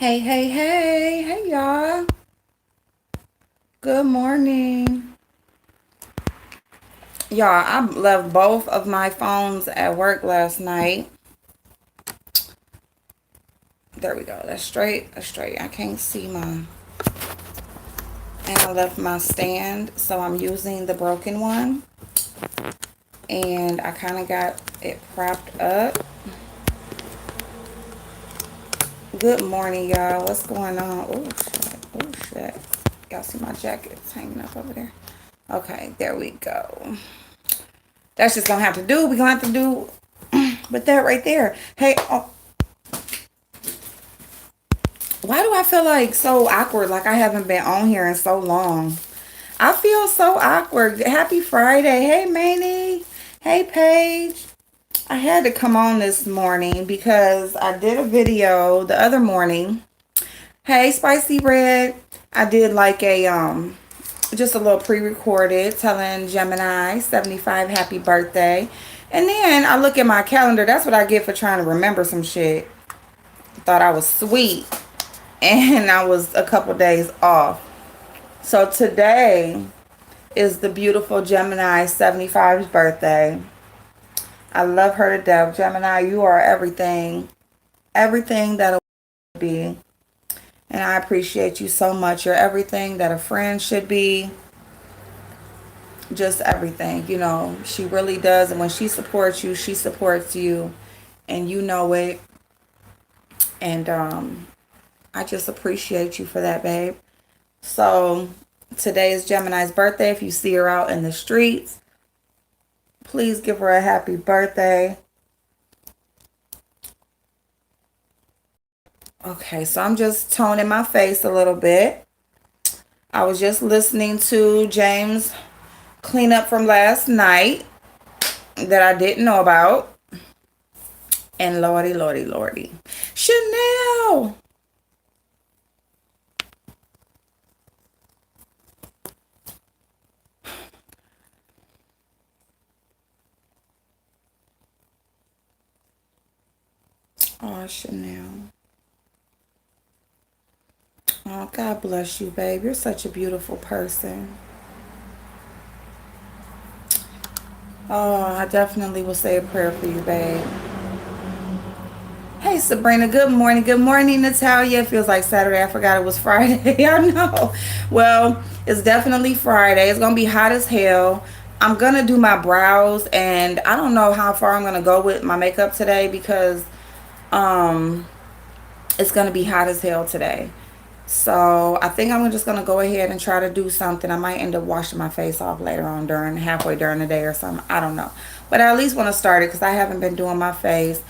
Hey, y'all. Good morning. Y'all, I left both of my phones at work last night. There we go. That's straight. That's straight. I can't see my. And I left my stand, so I'm using the broken one. And I kind of got it propped up. Good morning, y'all. What's going on? Oh, shit. Oh, shit. Y'all see my jacket? It's hanging up over there. Okay, there we go. That's just gonna have to do. We're gonna have to do with that right there. Hey, oh, why do I feel like so awkward? Like I haven't been on here in so long. I feel so awkward. Happy Friday. Hey, Manny. Hey, Paige. I had to come on this morning because I did a video the other morning. Hey, Spicy Red. I did like a just a little pre-recorded telling Gemini 75 happy birthday. And then I look at my calendar. That's what I get for trying to remember some shit. Thought I was sweet. And I was a couple days off. So today is the beautiful Gemini 75's birthday. I love her to death. Gemini, you are everything. Everything that a be. And I appreciate you so much. You're everything that a friend should be. Just everything, you know, she really does. And when she supports you, she supports you, and you know it. And I just appreciate you for that, babe. So today is Gemini's birthday. If you see her out in the streets, please give her a happy birthday. Okay, so I'm just toning my face a little bit. I was just listening to James cleanup from last night that I didn't know about. And Lordy. Chanel! Oh, Chanel. Oh, God bless you, babe. You're such a beautiful person. Oh, I definitely will say a prayer for you, babe. Hey, Sabrina. Good morning. Good morning, Natalia. It feels like Saturday. I forgot it was Friday. I know. Well, it's definitely Friday. It's going to be hot as hell. I'm going to do my brows, and I don't know how far I'm going to go with my makeup today because it's going to be hot as hell today. So I think I'm just going to go ahead and try to do something. I might end up washing my face off later on halfway during the day or something. I don't know. But I at least want to start it because I haven't been doing my face.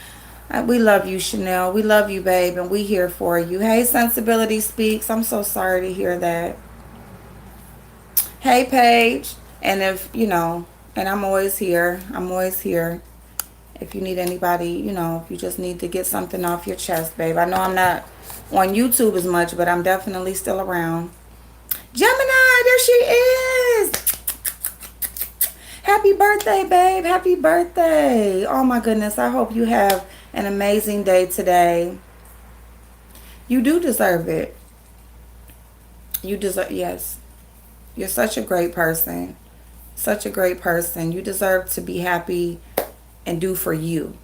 We love you, Chanel. We love you, babe, and we here for you. Hey, Sensibility Speaks. I'm so sorry to hear that. Hey, Paige. And if, you know, and I'm always here. I'm always here. If you need anybody, you know, if you just need to get something off your chest, babe. I know I'm not on YouTube as much, but I'm definitely still around. Gemini, there she is. Happy birthday, babe. Happy birthday. Oh, my goodness. I hope you have an amazing day today. You do deserve it. You deserve, yes. You're such a great person. Such a great person. You deserve to be happy and do for you.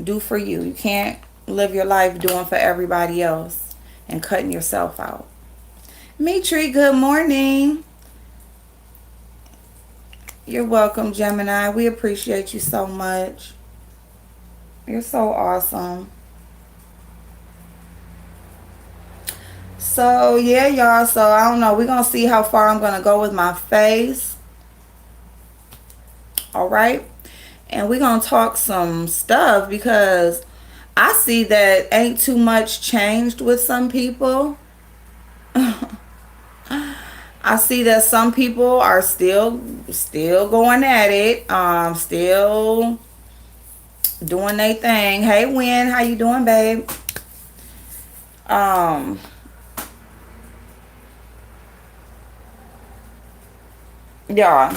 Do for you. You can't live your life doing for everybody else and cutting yourself out. Mitri, good morning. You're welcome, Gemini. We appreciate you so much. You're so awesome. So, yeah, y'all. So, I don't know. We're going to see how far I'm going to go with my face. All right. And we're going to talk some stuff because I see that ain't too much changed with some people. I see that some people are still going at it. Still doing their thing. Hey, Win, how you doing, babe? Y'all.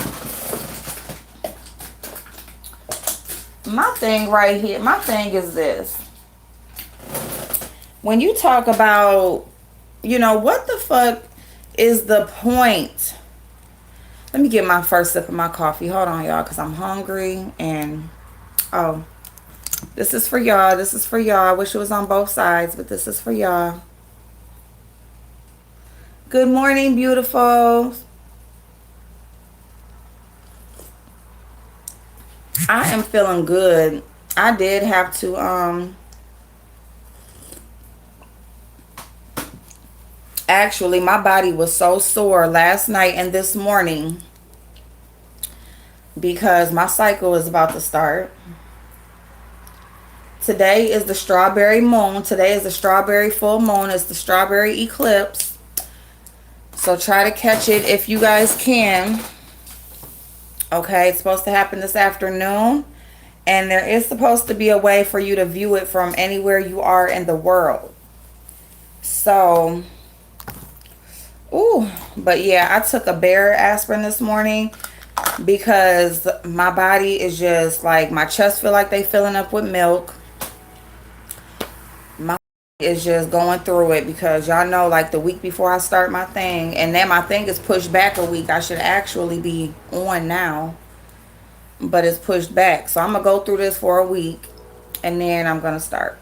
My thing right here, my thing is this. when you talk about, what the fuck is the point? Let me get my first sip of my coffee. Hold on, y'all, because I'm hungry. And, oh, this is for y'all. This is for y'all. I wish it was on both sides, but this is for y'all. Good morning, beautiful. I am feeling good. I did have to, actually, my body was so sore last night and this morning because my cycle is about to start. Today is the strawberry moon. Today is the strawberry full moon. It's the strawberry eclipse. So try to catch it if you guys can. Okay, it's supposed to happen this afternoon. And there is supposed to be a way for you to view it from anywhere you are in the world. So, but yeah, I took a bear aspirin this morning because my body is just like, my chest feel like they filling up with milk. My is just going through it because y'all know, like the week before I start my thing, and then my thing is pushed back a week. I should actually be on now, but it's pushed back. So I'm gonna go through this for a week and then I'm gonna start.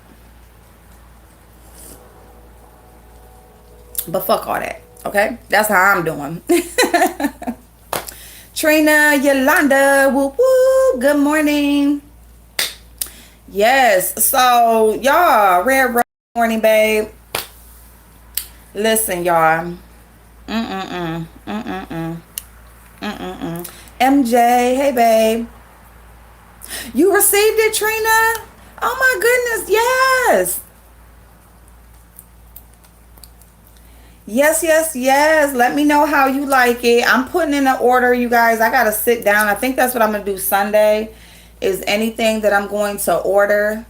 But fuck all that, okay? That's how I'm doing. Trina, Yolanda, woo woo, good morning. Yes, so y'all, red rose morning, babe. Listen, y'all. MJ, hey, babe. You received it, Trina? Oh my goodness, yes. Yes, yes, yes. Let me know how you like it. I'm putting in an order, you guys. I got to sit down. I think that's what I'm going to do Sunday, is anything that I'm going to order.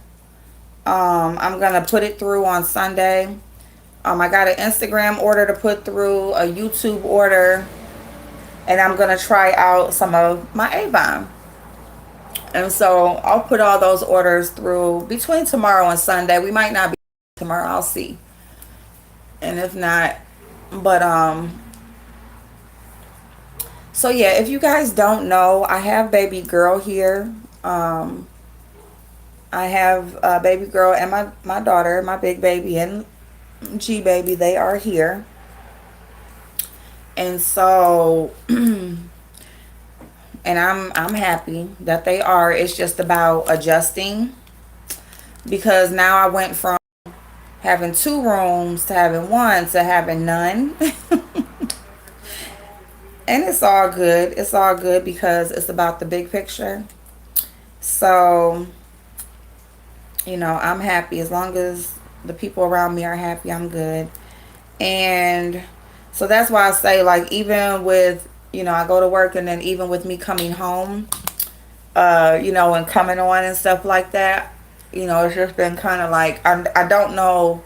I'm going to put it through on Sunday. I got an Instagram order to put through, a YouTube order, and I'm going to try out some of my Avon. And so I'll put all those orders through between tomorrow and Sunday. We might not be tomorrow. I'll see. And if not, but so yeah, if you guys don't know, I have baby girl here. I have baby girl and my daughter, my big baby, and G baby. They are here. And so and I'm happy that they are. It's just about adjusting, because now I went from having 2 rooms to having 1 to having none. And it's all good. It's all good because it's about the big picture. So, I'm happy. As long as the people around me are happy, I'm good. And so that's why I say, like, even with, I go to work, and then even with me coming home, and coming on and stuff like that, it's just been kind of like, I don't know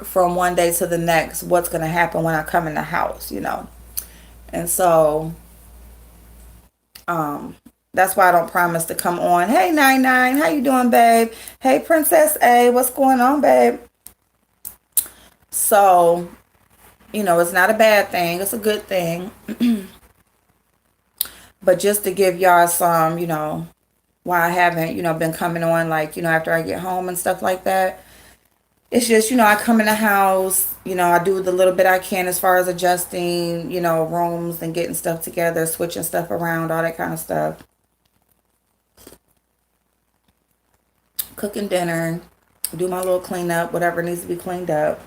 from one day to the next what's going to happen when I come in the house, And so, that's why I don't promise to come on. Hey, 99, how you doing, babe? Hey, Princess A, what's going on, babe? So, it's not a bad thing. It's a good thing. But just to give y'all some, why I haven't, been coming on, like, after I get home and stuff like that. It's just, I come in the house, I do the little bit I can as far as adjusting, rooms and getting stuff together, switching stuff around, all that kind of stuff. Cooking dinner, do my little cleanup, whatever needs to be cleaned up.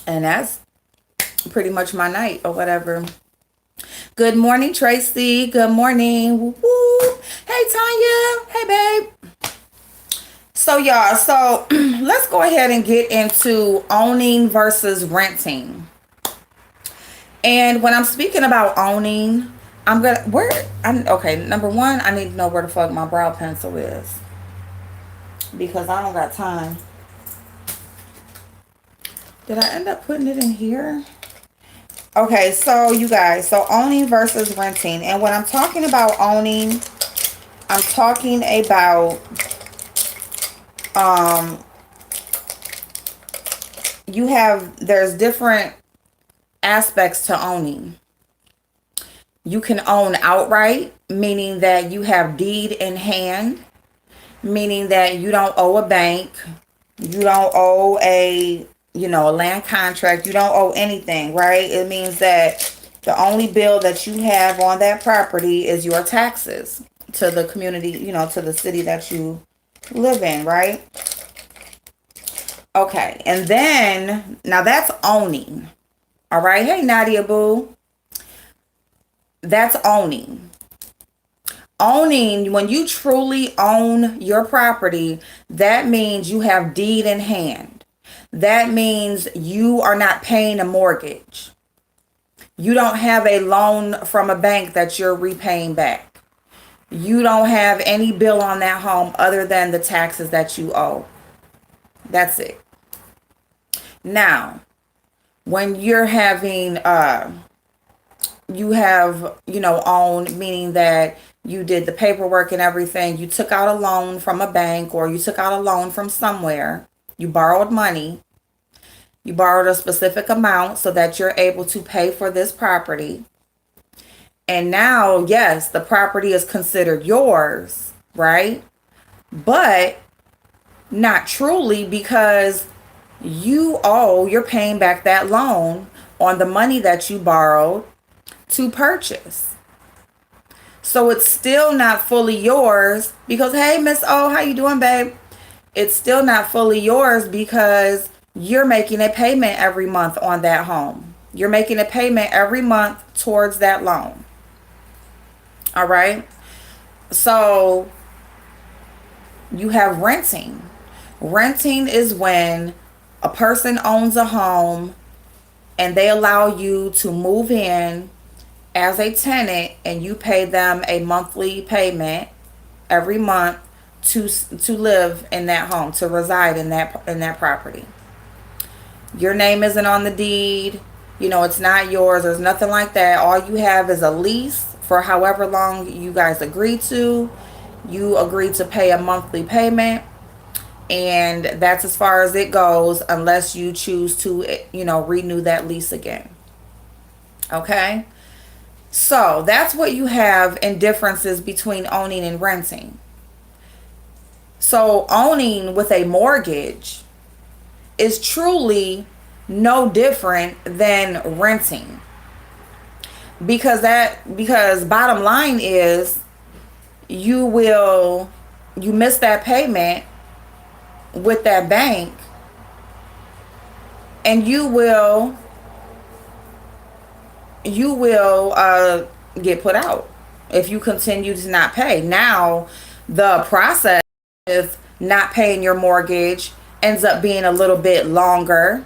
And that's pretty much my night or whatever. Good morning, Tracy. Good morning. Woo woo. Hey, Tanya. Hey, babe. So, y'all, let's go ahead and get into owning versus renting. And when I'm speaking about owning, okay, number one, I need to know where the fuck my brow pencil is, because I don't got time. Did I end up putting it in here? Okay, so you guys, so owning versus renting. And when I'm talking about owning, I'm talking about Um, there's different aspects to owning. You can own outright, meaning that you have deed in hand, meaning that you don't owe a bank, you don't owe a land contract, you don't owe anything, right? It means that the only bill that you have on that property is your taxes to the community, to the city that you live in, right? Okay, and then now that's owning. All right, hey Nadia Boo, that's owning. Owning, when you truly own your property, that means you have deed in hand. That means you are not paying a mortgage. You don't have a loan from a bank that you're repaying back. You don't have any bill on that home other than the taxes that you owe. That's it. Now, when you're having you have, owned, meaning that you did the paperwork and everything, you took out a loan from a bank or you took out a loan from somewhere, you borrowed money, you borrowed a specific amount so that you're able to pay for this property. And now, yes, the property is considered yours, right? But not truly, because you're paying back that loan on the money that you borrowed to purchase. So it's still not fully yours because, hey, Miss O, how you doing, babe? It's still not fully yours because you're making a payment every month on that home. You're making a payment every month towards that loan. All right. So you have renting. Renting is when a person owns a home and they allow you to move in as a tenant and you pay them a monthly payment every month to live in that home, to reside in that property. Your name isn't on the deed. It's not yours. There's nothing like that. All you have is a lease for however long you guys agree to. You agree to pay a monthly payment, and that's as far as it goes unless you choose to, renew that lease again. Okay? So that's what you have in differences between owning and renting. So owning with a mortgage is truly no different than renting. Because bottom line is you miss that payment with that bank and you will get put out if you continue to not pay. Now, the process of not paying your mortgage ends up being a little bit longer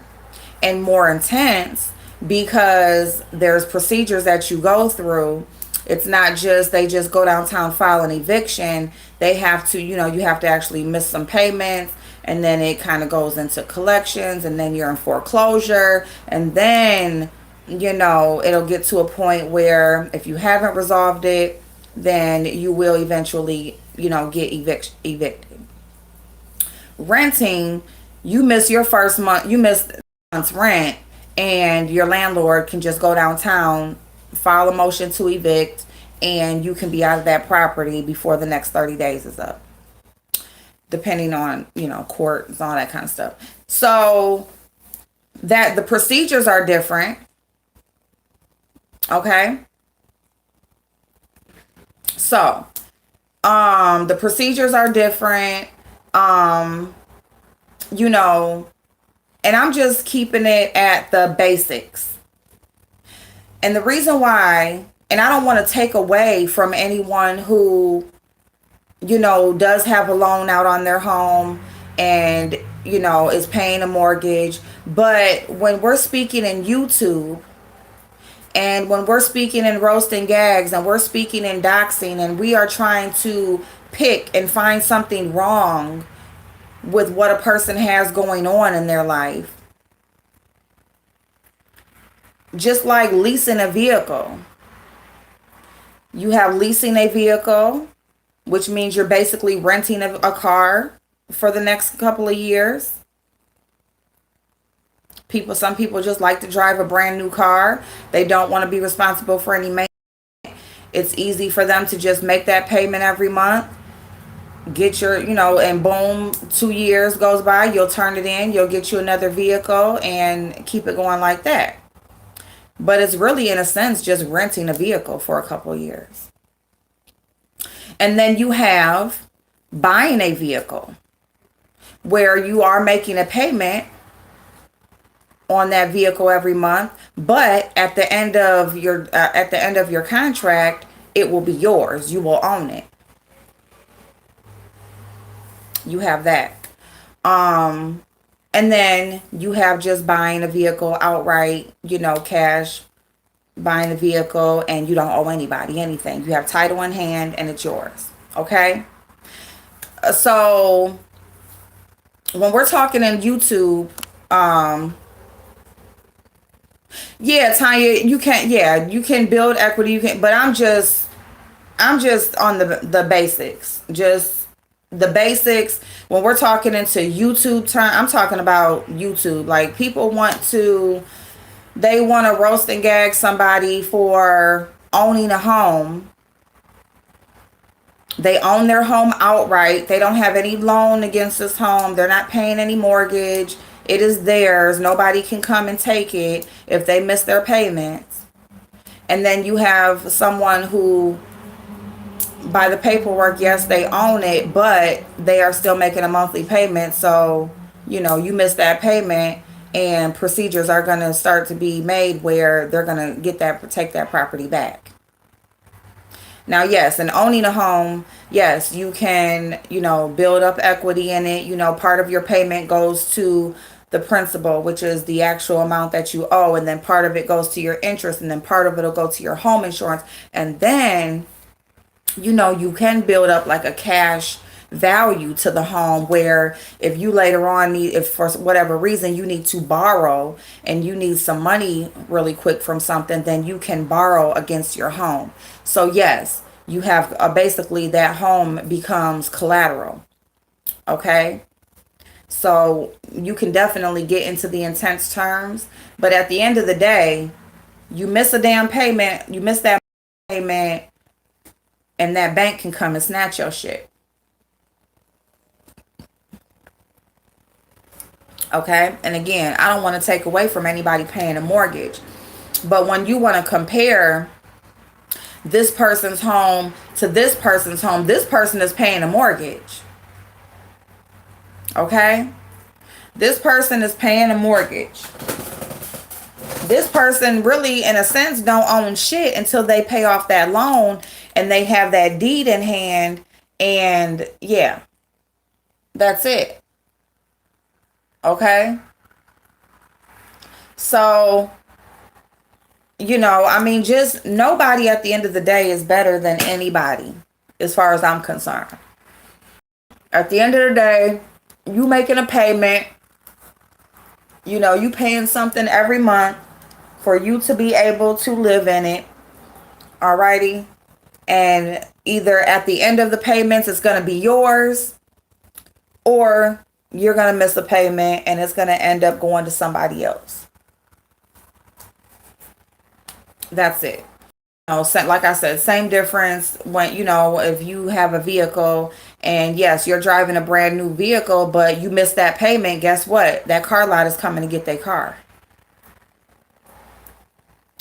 and more intense because there's procedures that you go through. It's not just they just go downtown, file an eviction. They have to, you have to actually miss some payments, and then it kind of goes into collections, and then you're in foreclosure, and then it'll get to a point where if you haven't resolved it, then you will eventually, get evicted. Renting, you miss your first month, you miss month's rent, and your landlord can just go downtown, file a motion to evict, and you can be out of that property before the next 30 days is up. Depending on, courts, all that kind of stuff. So that the procedures are different. Okay. So, the procedures are different. And I'm just keeping it at the basics. And the reason why, and I don't want to take away from anyone who, does have a loan out on their home and, is paying a mortgage. But when we're speaking in YouTube, and when we're speaking in Roast and Gags, and we're speaking in Doxing, and we are trying to pick and find something wrong with what a person has going on in their life, just like leasing a vehicle. You have leasing a vehicle, which means you're basically renting a car. for the next couple of years. Some people just like to drive a brand new car. They don't want to be responsible for any maintenance. It's easy for them to just make that payment every month. Get your, and boom, 2 years goes by, you'll turn it in, you'll get you another vehicle and keep it going like that. But it's really, in a sense, just renting a vehicle for a couple of years. And then you have buying a vehicle where you are making a payment on that vehicle every month, but at the end of your contract, it will be yours. You will own it. You have that. And then you have just buying a vehicle outright, cash, buying a vehicle, and you don't owe anybody anything. You have title in hand and it's yours. Okay? So when we're talking in YouTube, yeah, Tanya, you can build equity, but I'm just on the basics. Just the basics. When we're talking into YouTube time, I'm talking about YouTube. Like, they want to roast and gag somebody for owning a home. They own their home outright. They don't have any loan against this home. They're not paying any mortgage. It is theirs. Nobody can come and take it if they miss their payments. And then you have someone who, by the paperwork, yes, they own it, but they are still making a monthly payment. So, you miss that payment and procedures are going to start to be made where they're going to take that property back. Now, yes, and owning a home, yes, you can, build up equity in it. Part of your payment goes to the principal, which is the actual amount that you owe. And then part of it goes to your interest. And then part of it will go to your home insurance. And then, you can build up like a cash value to the home where if you later on if for whatever reason you need to borrow and you need some money really quick from something, then you can borrow against your home. So yes, you have basically that home becomes collateral. Okay. So you can definitely get into the intense terms, but at the end of the day, you miss a damn payment, you miss that payment, and that bank can come and snatch your shit. Okay? And again, I don't want to take away from anybody paying a mortgage. But when you want to compare this person's home to this person's home, this person is paying a mortgage. Okay? This person is paying a mortgage. This person really, in a sense, don't own shit until they pay off that loan and they have that deed in hand. And yeah, that's it. Okay? So, just nobody at the end of the day is better than anybody as far as I'm concerned. At the end of the day, you making a payment, you paying something every month for you to be able to live in it. Alrighty. And either at the end of the payments, it's going to be yours, or you're going to miss a payment and it's going to end up going to somebody else. That's it. Like I said, same difference when, if you have a vehicle and yes, you're driving a brand new vehicle, but you miss that payment, guess what? That car lot is coming to get their car.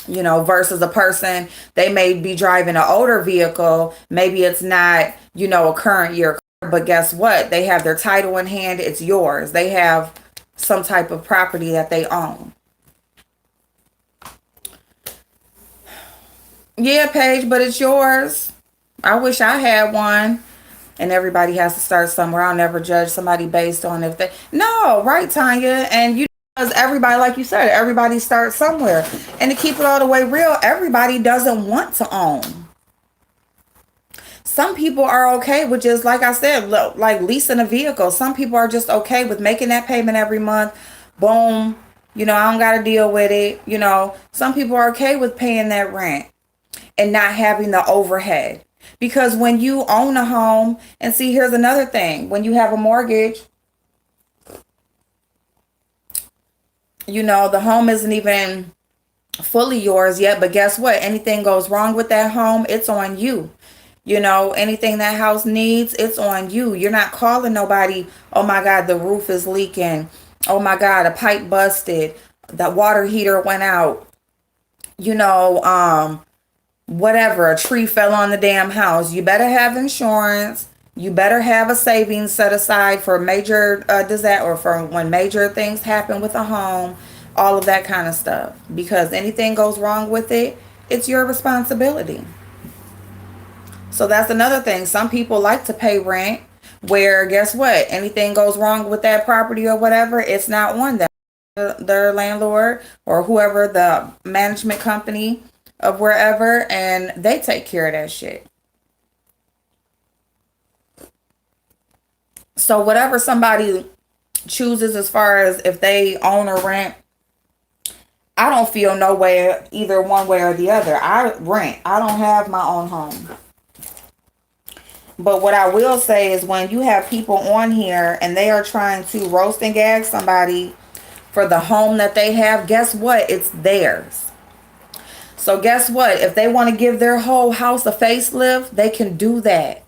Versus a person, they may be driving an older vehicle. Maybe it's not, a current year car, but guess what? They have their title in hand. It's yours. They have some type of property that they own. Yeah, Paige, but it's yours. I wish I had one. And everybody has to start somewhere. I'll never judge somebody based on if they... No, right, Tanya? And because everybody, like you said, everybody starts somewhere. And to keep it all the way real, everybody doesn't want to own. Some people are okay with just, like I said, like leasing a vehicle. Some people are just okay with making that payment every month. Boom. I don't got to deal with it. Some people are okay with paying that rent and not having the overhead Because when you own a home, and see, here's another thing, when you have a mortgage, the home isn't even fully yours yet, but guess what? Anything goes wrong with that home, it's on you. Anything that house needs, it's on you. You're not calling nobody, oh my God, the roof is leaking. Oh my God, a pipe busted. The water heater went out. Whatever, a tree fell on the damn house. You better have insurance. You better have a savings set aside for major disaster, or for when major things happen with a home, all of that kind of stuff. Because anything goes wrong with it, it's your responsibility. So that's another thing. Some people like to pay rent, where guess what? Anything goes wrong with that property or whatever, it's not on them. Their landlord or whoever, the management company of wherever, and they take care of that shit. So whatever somebody chooses as far as if they own or rent, I don't feel no way either one way or the other. I rent. I don't have my own home. But what I will say is, when you have people on here and they are trying to roast and gag somebody for the home that they have, guess what? It's theirs. So guess what? If they want to give their whole house a facelift, they can do that.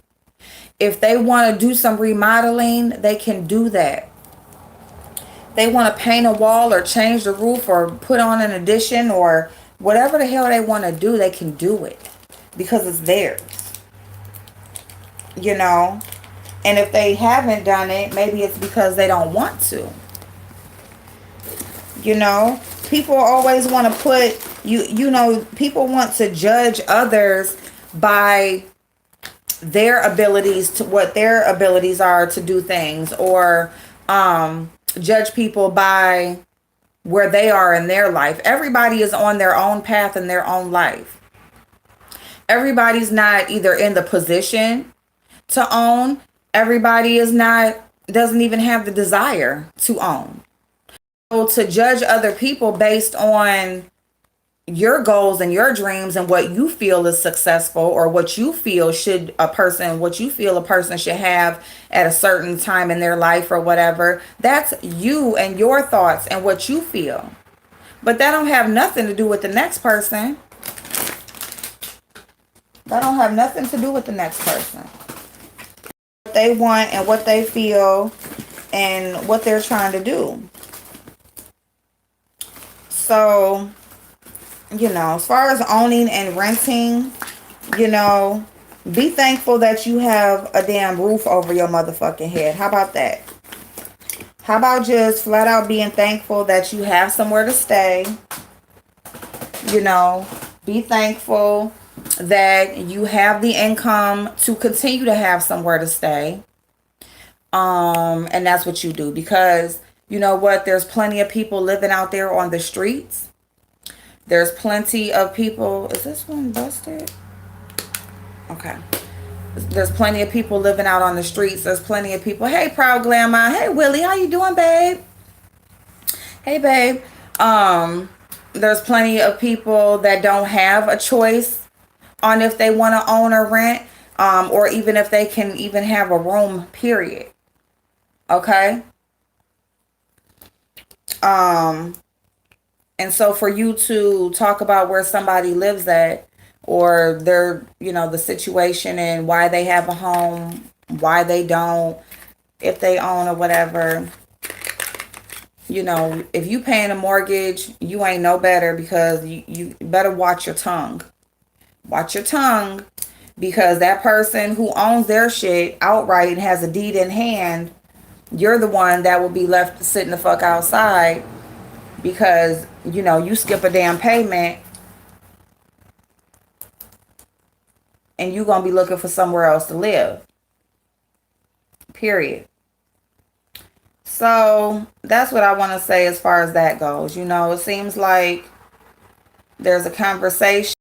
If they want to do some remodeling, they can do that. They want to paint a wall or change the roof or put on an addition or whatever the hell they want to do, they can do it because it's theirs. And if they haven't done it, maybe it's because they don't want to. People always want to put people want to judge others by their abilities, to what their abilities are to do things, or judge people by where they are in their life. Everybody is on their own path in their own life. Everybody's not either in the position to own. Everybody doesn't even have the desire to own. So to judge other people based on your goals and your dreams and what you feel is successful, or what you feel a person should have at a certain time in their life or whatever, that's you and your thoughts and what you feel. But that don't have nothing to do with the next person. That don't have nothing to do with the next person. What they want and what they feel and what they're trying to do. So, as far as owning and renting, be thankful that you have a damn roof over your motherfucking head. How about that? How about just flat out being thankful that you have somewhere to stay? Be thankful that you have the income to continue to have somewhere to stay. And that's what you do, because you know what? There's plenty of people living out there on the streets. There's plenty of people. Is this one busted? Okay. There's plenty of people living out on the streets. There's plenty of people. Hey, Proud Glamour. Hey, Willie. How you doing, babe? Hey, babe. There's plenty of people that don't have a choice on if they want to own or rent, or even if they can even have a room, period. Okay? And so for you to talk about where somebody lives at, or their, the situation and why they have a home, why they don't, if they own or whatever, if you paying a mortgage, you ain't no better, because you better watch your tongue. Watch your tongue, because that person who owns their shit outright and has a deed in hand, you're the one that will be left sitting the fuck outside because, you skip a damn payment and you're going to be looking for somewhere else to live. Period. So that's what I want to say as far as that goes. It seems like there's a conversation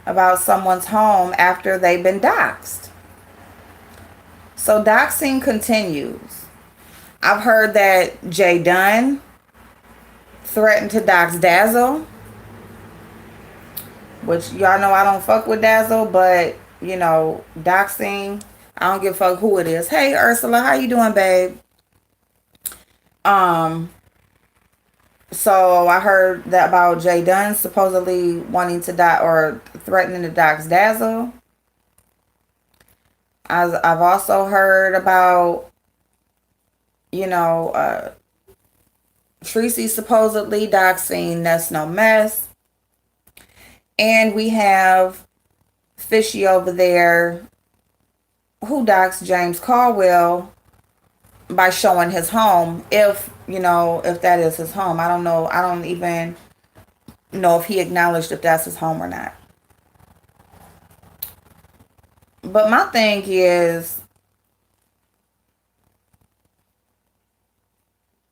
about someone's home after they've been doxxed. So doxing continues. I've heard that Jay Dunn threatened to dox Dazzle. which y'all know I don't fuck with Dazzle, but you know, Doxing, I don't give a fuck who it is. Hey Ursula, how you doing, babe? Um, so I heard that about Jay Dunn supposedly wanting to die or threatening to dox Dazzle. I've also heard about, you know, Tracy supposedly doxing That's No Mess. And we have Fishy over there who doxed James Caldwell by showing his home. If, you know, if that is his home. I don't know. I don't even know if he acknowledged if that's his home or not. But my thing is,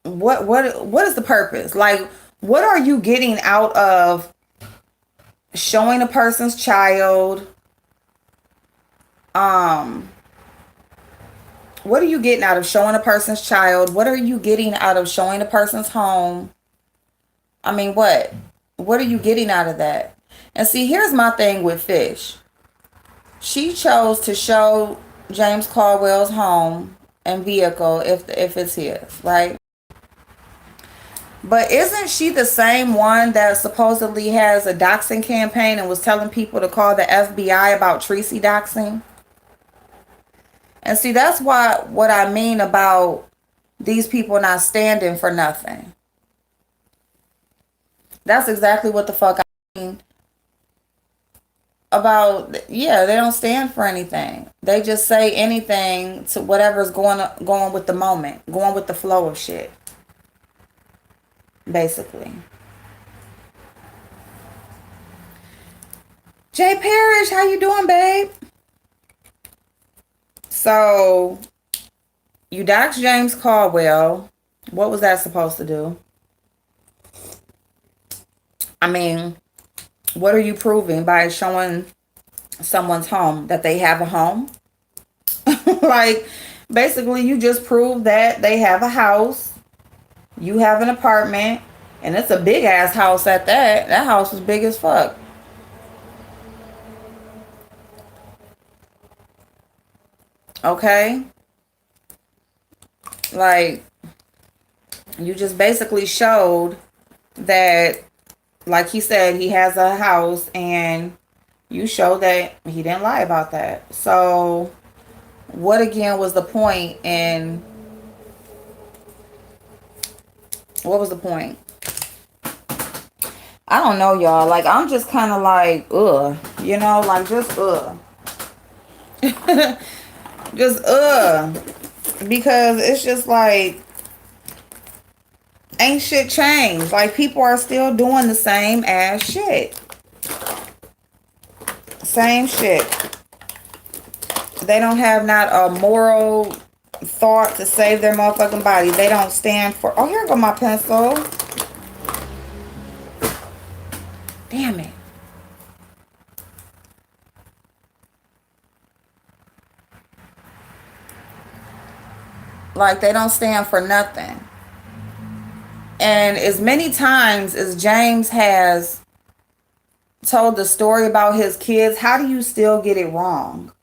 what is the purpose? Like, what are you getting out of showing a person's child? What are you getting out of showing a person's child? What are you getting out of showing a person's home? I mean, what? What are you getting out of that? And see, here's my thing with Fish. She chose to show James Caldwell's home and vehicle if it's his, right? But isn't she the same one that supposedly has a doxing campaign and was telling people to call the FBI about Tracy doxing? And see, that's what I mean about these people not standing for nothing. That's exactly what the fuck I mean about. Yeah, they don't stand for anything. They just say anything to whatever's going with the moment, going with the flow of shit, basically. Jay Parrish, how you doing, babe? So you doxed James Caldwell. What was that supposed to do? I mean, what are you proving by showing someone's home that they have a home? Like, basically, you just prove that they have a house, you have an apartment, and it's a big ass house at that. That house is big as fuck. Okay? Like, you just basically showed that, like he said, he has a house, and you showed that he didn't lie about that. So, what again was the point? And what was the point? I don't know, y'all. Like, I'm just kind of like, ugh. You know, like, just ugh. Just ugh. Because it's just like, ain't shit changed. Like, people are still doing the same ass shit. Same shit. They don't have not a moral thought to save their motherfucking body. They don't stand for... Oh, here go my pencil. Damn it. Like, they don't stand for nothing. And as many times as James has told the story about his kids, how do you still get it wrong?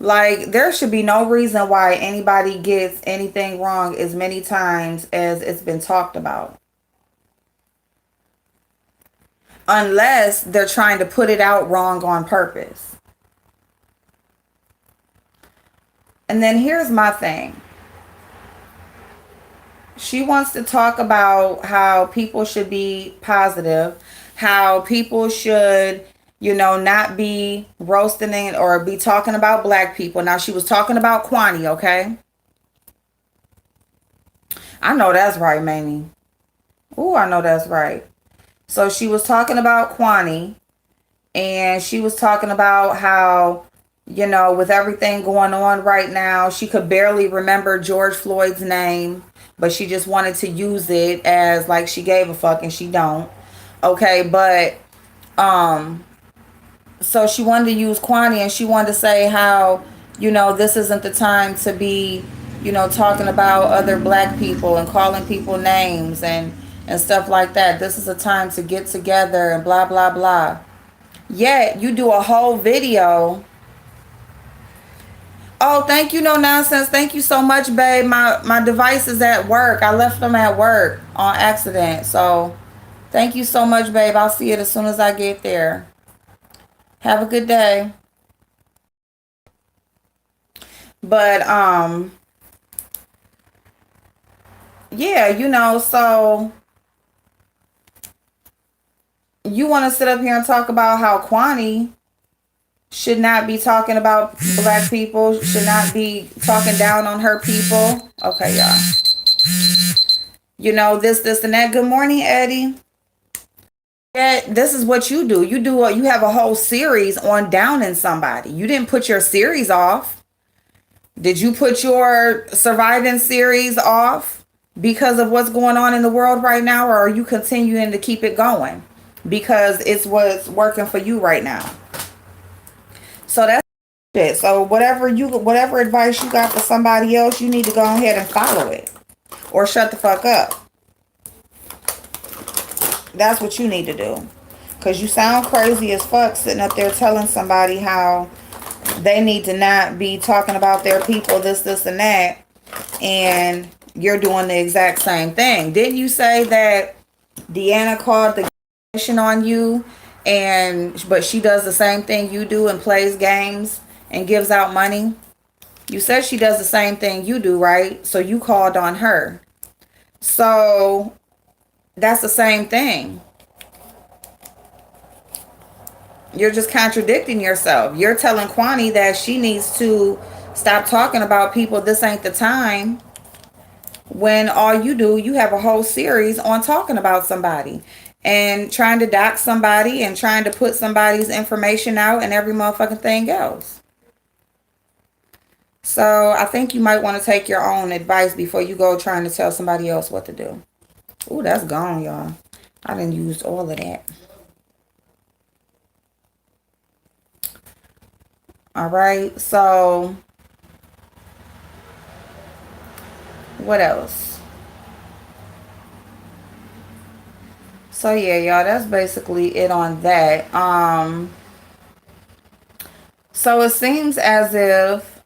Like, there should be no reason why anybody gets anything wrong as many times as it's been talked about. Unless they're trying to put it out wrong on purpose. And then here's my thing. She wants to talk about how people should be positive, how people should, you know, not be roasting or be talking about black people. Now, she was talking about Kwani, okay? I know that's right, Mamie. Ooh, I know that's right. So she was talking about Kwani, and she was talking about how, you know, with everything going on right now, she could barely remember George Floyd's name, but she just wanted to use it as like she gave a fuck, and she don't. Okay, but so she wanted to use Kwani, and she wanted to say how, you know, this isn't the time to be, you know, talking about other black people and calling people names, and and stuff like that. This is a time to get together and blah, blah, blah. Yet, you do a whole video. Oh, thank you, no nonsense. Thank you so much, babe. My device is at work. I left them at work on accident. So, thank you so much, babe. I'll see it as soon as I get there. Have a good day. But yeah, so you want to sit up here and talk about how Kwani should not be talking about black people, should not be talking down on her people. Okay, y'all. This, and that. Good morning, Eddie. Yeah, this is what you do. You have a whole series on downing somebody. You didn't put your series off. Did you put your surviving series off because of what's going on in the world right now, or are you continuing to keep it going because it's what's working for you right now? So that's it. So whatever advice you got for somebody else, you need to go ahead and follow it, or shut the fuck up. That's what you need to do, because you sound crazy as fuck sitting up there telling somebody how they need to not be talking about their people, this, and that, and you're doing the exact same thing. Didn't you say that Deanna called the on you, but she does the same thing you do and plays games and gives out money? You said she does the same thing you do, right? So you called on her. So that's the same thing. You're just contradicting yourself. You're telling Kwani that she needs to stop talking about people. This ain't the time. When all you have a whole series on talking about somebody and trying to dox somebody and trying to put somebody's information out and every motherfucking thing else. So I think you might want to take your own advice before you go trying to tell somebody else what to do. Ooh, that's gone, y'all. I done used all of that. All right, so what else? So yeah, y'all, that's basically it on that. So it seems as if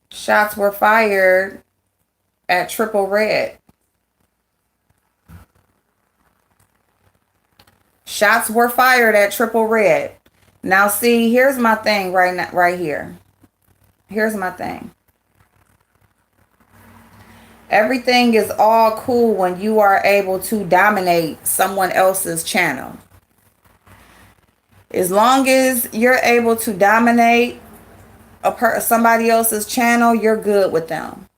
shots were fired at Triple Red. Shots were fired at Triple Red. Now, see, here's my thing right here. Here's my thing. Everything is all cool when you are able to dominate someone else's channel. As long as you're able to dominate somebody else's channel, you're good with them.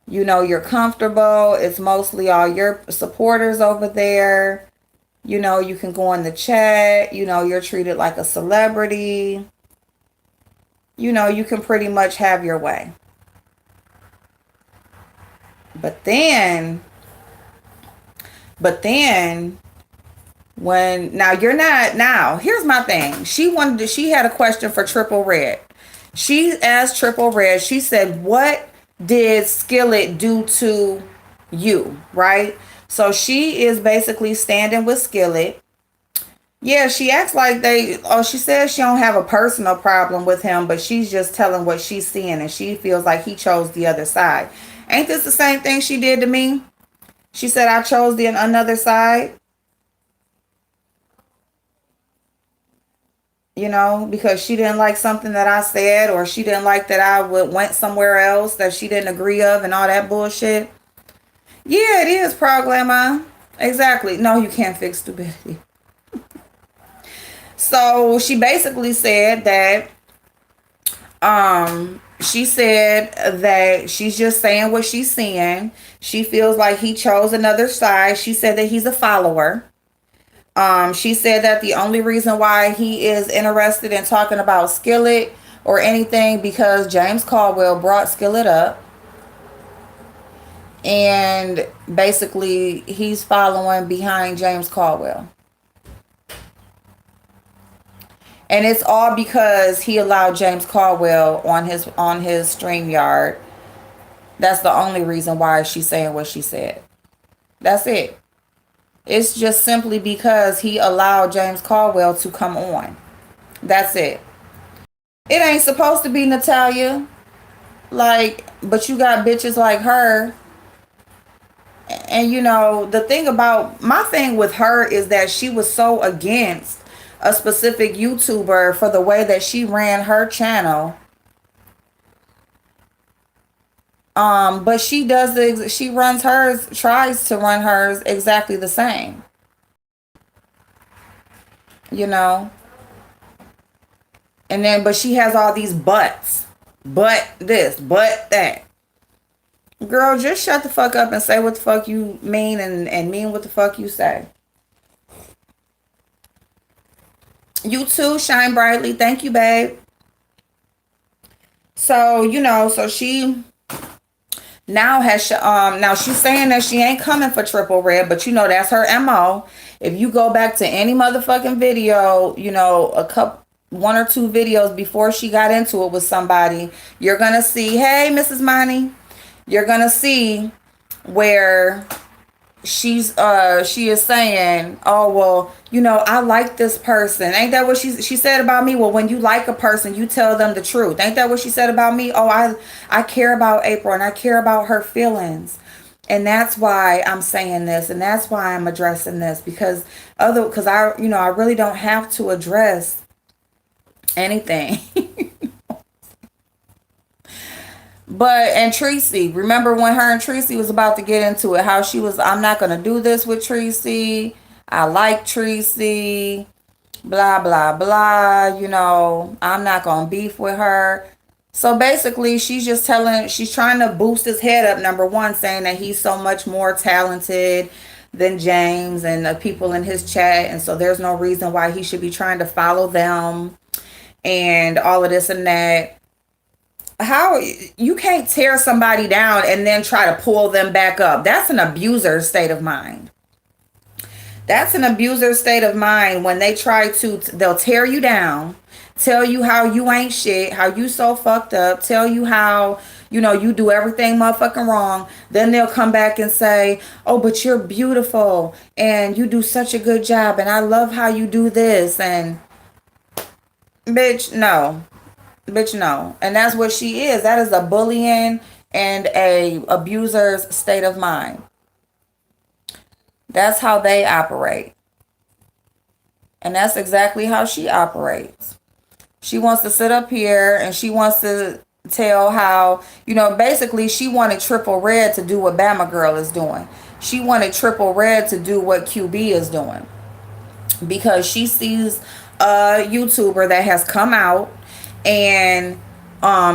You're comfortable. It's mostly all your supporters over there. You can go in the chat. You're treated like a celebrity. You can pretty much have your way. But then here's my thing. She had a question for Triple Red. She asked Triple Red, she said, what did Skillet do to you, right? So she is basically standing with Skillet. Yeah, she acts like she says she don't have a personal problem with him, but she's just telling what she's seeing, and she feels like he chose the other side. Ain't this the same thing she did to me? She said I chose another side. Because she didn't like something that I said, or she didn't like that I went somewhere else that she didn't agree of and all that bullshit. Yeah, it is Grandma. Exactly. No, you can't fix stupidity. So she basically said that she's just saying what she's seeing. She feels like he chose another side. She said that he's a follower. She said that the only reason why he is interested in talking about Skillet or anything because James Caldwell brought Skillet up. And basically he's following behind James Caldwell. And it's all because he allowed James Caldwell on his StreamYard. That's the only reason why she's saying what she said. That's it. It's just simply because he allowed James Caldwell to come on. That's it. It ain't supposed to be Natalia. Like, but you got bitches like her. And you know, the thing about my thing with her is that she was so against a specific YouTuber for the way that she ran her channel. But she runs hers, tries to run hers exactly the same. You know? And then, but she has all these buts. But this, but that. Girl, just shut the fuck up and say what the fuck you mean and mean what the fuck you say. You too, shine brightly. Thank you, babe. So, you know, so she now now she's saying that she ain't coming for Triple Red, but you know that's her MO. If you go back to any motherfucking video, you know, one or two videos before she got into it with somebody, you're gonna see, hey, Mrs. Money, you're gonna see where she is saying, oh well, you know, I like this person. Ain't that what she said about me? Well, when you like a person, you tell them the truth. Ain't that what she said about me? Oh, I care about April and I care about her feelings. And that's why I'm saying this, and that's why I'm addressing this, because I really don't have to address anything. But, and Tracy, remember when her and Tracy was about to get into it, how she was, I'm not going to do this with Tracy. I like Tracy, blah, blah, blah. You know, I'm not going to beef with her. So basically, she's trying to boost his head up, number one, saying that he's so much more talented than James and the people in his chat. And so there's no reason why he should be trying to follow them and all of this and that. How you can't tear somebody down and then try to pull them back up? That's an abuser state of mind. That's an abuser state of mind when they'll tear you down, tell you how you ain't shit, how you so fucked up, tell you how, you know, you do everything motherfucking wrong. Then they'll come back and say, oh, but you're beautiful and you do such a good job and I love how you do this. And bitch, no. Bitch, no. And that's what she is. That is a bullying and a abuser's state of mind. That's how they operate. And that's exactly how she operates. She wants to sit up here and she wants to tell how, you know, basically she wanted Triple Red to do what Bama Girl is doing. She wanted Triple Red to do what QB is doing. Because she sees a YouTuber that has come out and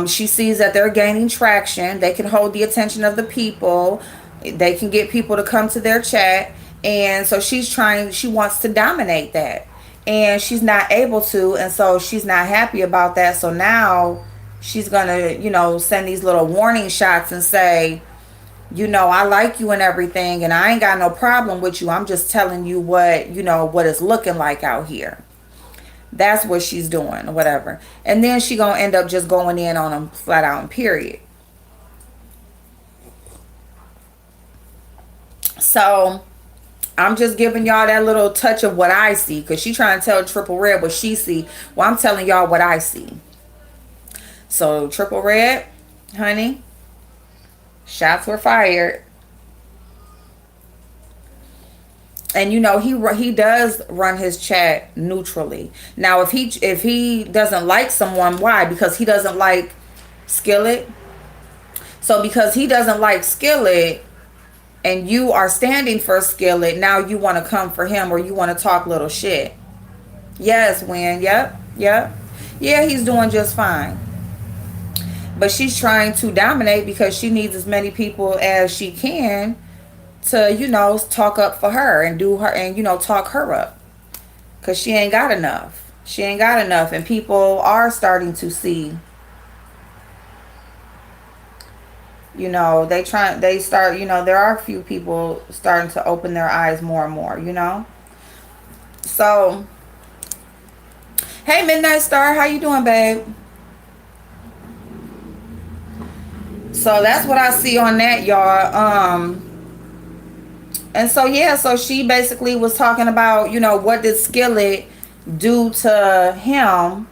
she sees that they're gaining traction. They can hold the attention of the people. They can get people to come to their chat. And so she wants to dominate that. And she's not able to. And so she's not happy about that. So now she's going to, you know, send these little warning shots and say, you know, I like you and everything. And I ain't got no problem with you. I'm just telling you what, you know, what it's looking like out here. That's what she's doing, or whatever. And then she gonna end up just going in on them flat out and period. So I'm just giving y'all that little touch of what I see, because she trying to tell Triple Red what she see. Well, I'm telling y'all what I see. So Triple Red, honey, shots were fired. And you know, he does run his chat neutrally. Now, if he doesn't like someone, why? Because he doesn't like Skillet. So because he doesn't like Skillet and you are standing for Skillet, now you want to come for him or you want to talk little shit. Yes, Win. Yep. Yeah, he's doing just fine. But she's trying to dominate because she needs as many people as she can to, you know, talk up for her and do her and, you know, talk her up, because she ain't got enough. And people are starting to see, you know, they start, you know, there are a few people starting to open their eyes more and more, you know. So Hey, Midnight Star, how you doing, babe? So that's what I see on that, y'all. And so yeah, so she basically was talking about, what did Skillet do to him?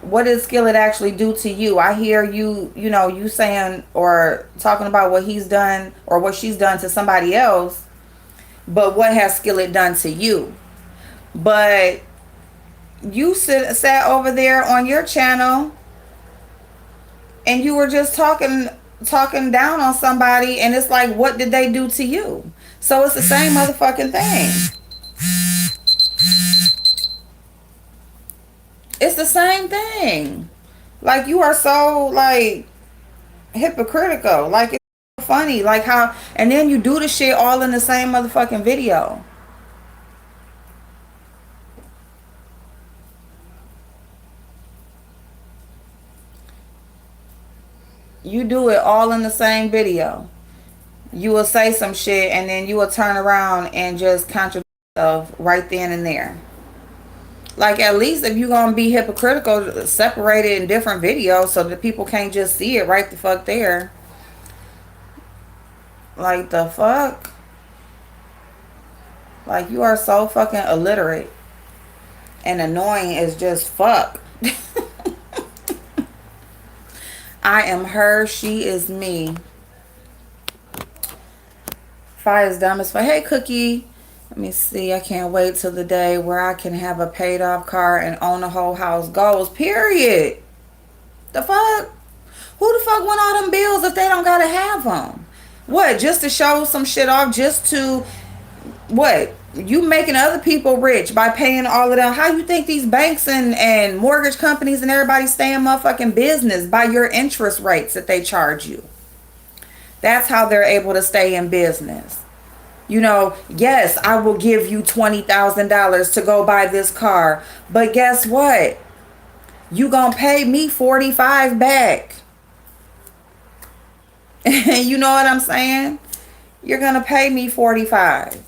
What did Skillet actually do to you? I hear you, you saying or talking about what he's done or what she's done to somebody else, but what has Skillet done to you? But you sat over there on your channel and you were just talking down on somebody, and it's like, what did they do to you? So it's the same motherfucking thing. It's the same thing. Like, you are so, like, hypocritical. Like, it's funny. Like, how, and then you do the shit all in the same motherfucking video. You do it all in the same video. You will say some shit, and then you will turn around and just contradict yourself right then and there. Like, at least if you're gonna be hypocritical, separate it in different videos so that people can't just see it right the fuck there. Like, the fuck? Like, you are so fucking illiterate and annoying as just fuck. I am her, she is me. Fire is dumb as fuck. Hey, Cookie. Let me see. I can't wait till the day where I can have a paid off car and own a whole house. Goals, period. The fuck? Who the fuck want all them bills if they don't gotta have them? What? Just to show some shit off? Just to what? You making other people rich by paying all of them? How you think these banks and mortgage companies and everybody stay in motherfucking business? By your interest rates that they charge you. That's how they're able to stay in business. Yes, I will give you $20,000 to go buy this car, but guess what? You gonna pay me 45 back. You know what I'm saying? You're gonna pay me 45.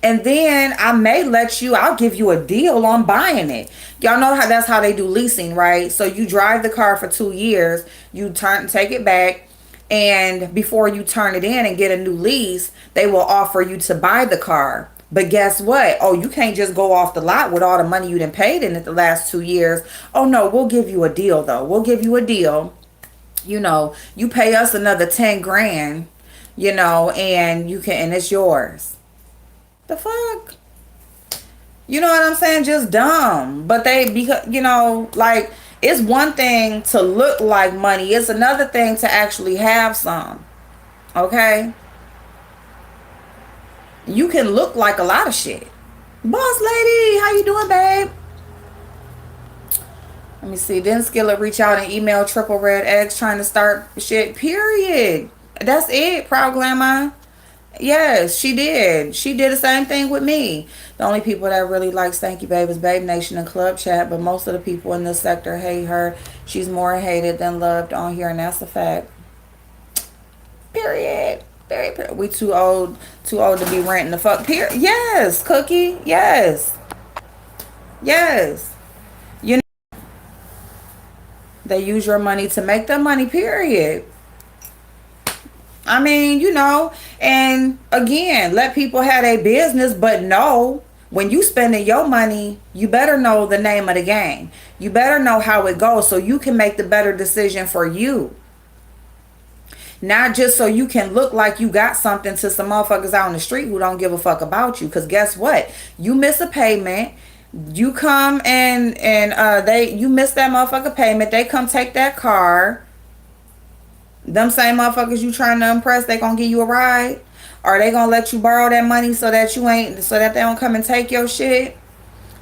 And then I'll give you a deal on buying it. Y'all know how that's how they do leasing, right? So you drive the car for 2 years, you take it back, and before you turn it in and get a new lease, they will offer you to buy the car. But guess what? Oh, you can't just go off the lot with all the money you done paid in it the last 2 years. Oh no, we'll give you a deal though. We'll give you a deal. You pay us another 10 grand, and and it's yours. The fuck? You know what I'm saying? Just dumb. But because, like, it's one thing to look like money. It's another thing to actually have some. Okay? You can look like a lot of shit. Boss lady, how you doing, babe? Let me see. Then Skillet reach out and email Triple Red Eggs trying to start shit. Period. That's it, Proud Grandma. Yes, she did. She did the same thing with me. The only people that really like Stanky Babe is Babe Nation and Club Chat, but most of the people in this sector hate her. She's more hated than loved on here, and that's a fact. Period. Period. We too old to be renting the fuck. Period. Yes, Cookie. Yes. Yes. You know, they use your money to make their money, period. I mean, and again, let people have their business, but no, when you spending your money, you better know the name of the game. You better know how it goes so you can make the better decision for you. Not just so you can look like you got something to some motherfuckers out on the street who don't give a fuck about you. Because guess what? You miss a payment. You come you miss that motherfucker payment. They come take that car. Them same motherfuckers you trying to impress, they gonna give you a ride? Or they gonna let you borrow that money so that they don't come and take your shit?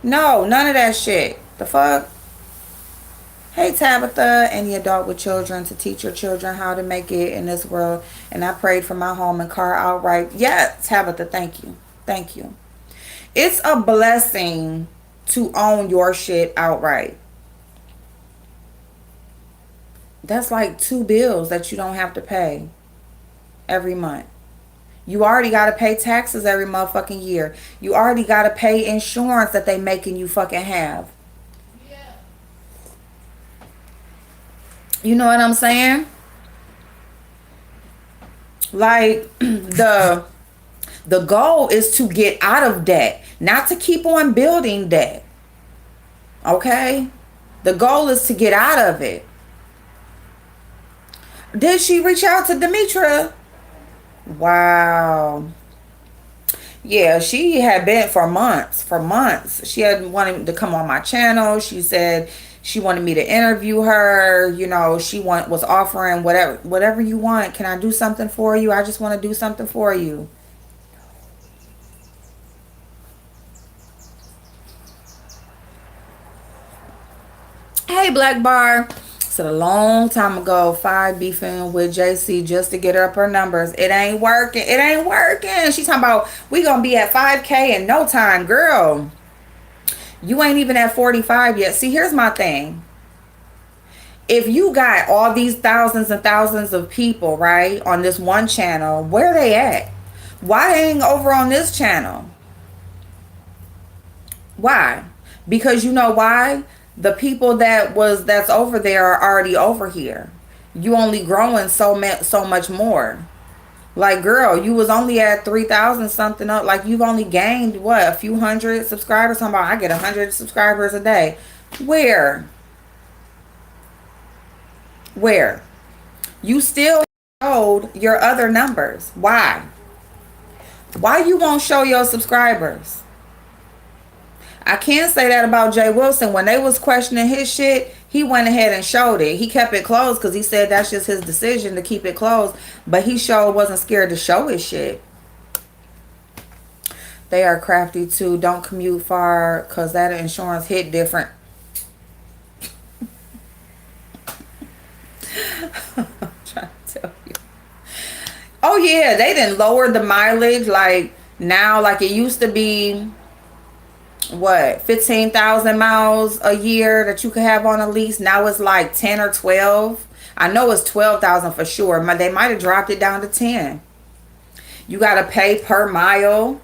No, none of that shit. The fuck? Hey Tabitha, any adult with children to teach your children how to make it in this world. And I prayed for my home and car outright. Yeah, Tabitha, thank you. Thank you. It's a blessing to own your shit outright. That's like 2 bills that you don't have to pay every month. You already got to pay taxes every motherfucking year. You already got to pay insurance that they making you fucking have. You know what I'm saying? Like the goal is to get out of debt, not to keep on building debt. Okay? The goal is to get out of it. Did she reach out to Demetra? Wow. Yeah, she had been for months. For months. She had wanted to come on my channel. She said she wanted me to interview her. You know, was offering whatever you want. Can I do something for you? I just want to do something for you. Hey, Black Bar. Said a long time ago, Five beefing with JC just to get up her numbers. It ain't working. It ain't working. She talking about we gonna be at 5K in no time, girl. You ain't even at 45 yet. See, here's my thing. If you got all these thousands and thousands of people, right, on this one channel, where they at? Why they ain't over on this channel? Why? Because you know why? The people that's over there are already over here. You only growing so much more. Like, girl, you was only at 3,000 something up. Like, you've only gained what, a few hundred subscribers? Talking about I get 100 subscribers a day. Where? You still showed your other numbers. Why? Why you won't show your subscribers? I can't say that about Jay Wilson. When they was questioning his shit, he went ahead and showed it. He kept it closed because he said that's just his decision to keep it closed. But he sure wasn't scared to show his shit. They are crafty too. Don't commute far because that insurance hit different. I'm trying to tell you. Oh yeah, they didn't lower the mileage. Like now, like it used to be, what, 15,000 miles a year that you could have on a lease. Now it's like 10 or 12. I know it's 12,000 for sure. They might have dropped it down to 10. You got to pay per mile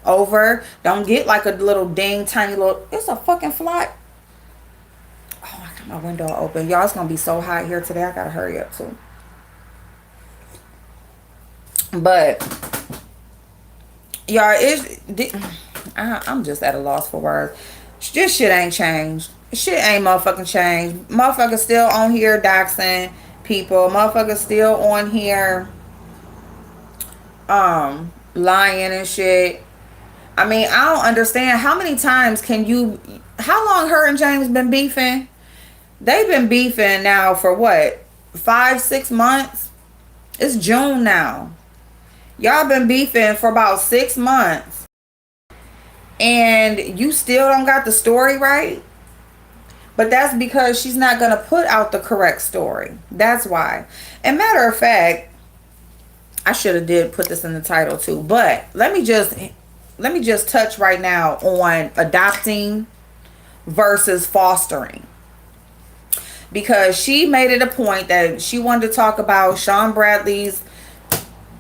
over. Don't get like a little ding, tiny little. It's a fucking fly. Oh, I got my window open. Y'all, it's going to be so hot here today. I got to hurry up too. But, y'all, I'm just at a loss for words. This shit ain't changed. Shit ain't motherfucking changed. Motherfuckers still on here doxing people. Motherfuckers still on here lying and shit. I mean, I don't understand. How many times how long her and James been beefing? They've been beefing now for what? 5-6 months? It's June now. Y'all been beefing for about 6 months. And you still don't got the story right? But that's because she's not going to put out the correct story. That's why. And matter of fact, I should have did put this in the title too. But let me just touch right now on adopting versus fostering. Because she made it a point that she wanted to talk about Sean Bradley's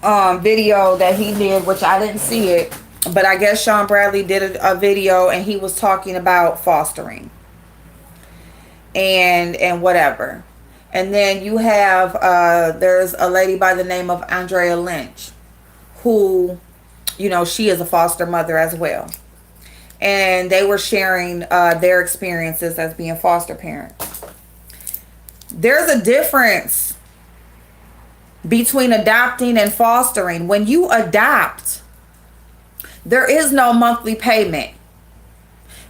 video that he did, which I didn't see it. But I guess Sean Bradley did a video and he was talking about fostering. And whatever. And then you have, there's a lady by the name of Andrea Lynch, who, you know, she is a foster mother as well. And they were sharing their experiences as being foster parents. There's a difference between adopting and fostering. When you adopt, there is no monthly payment.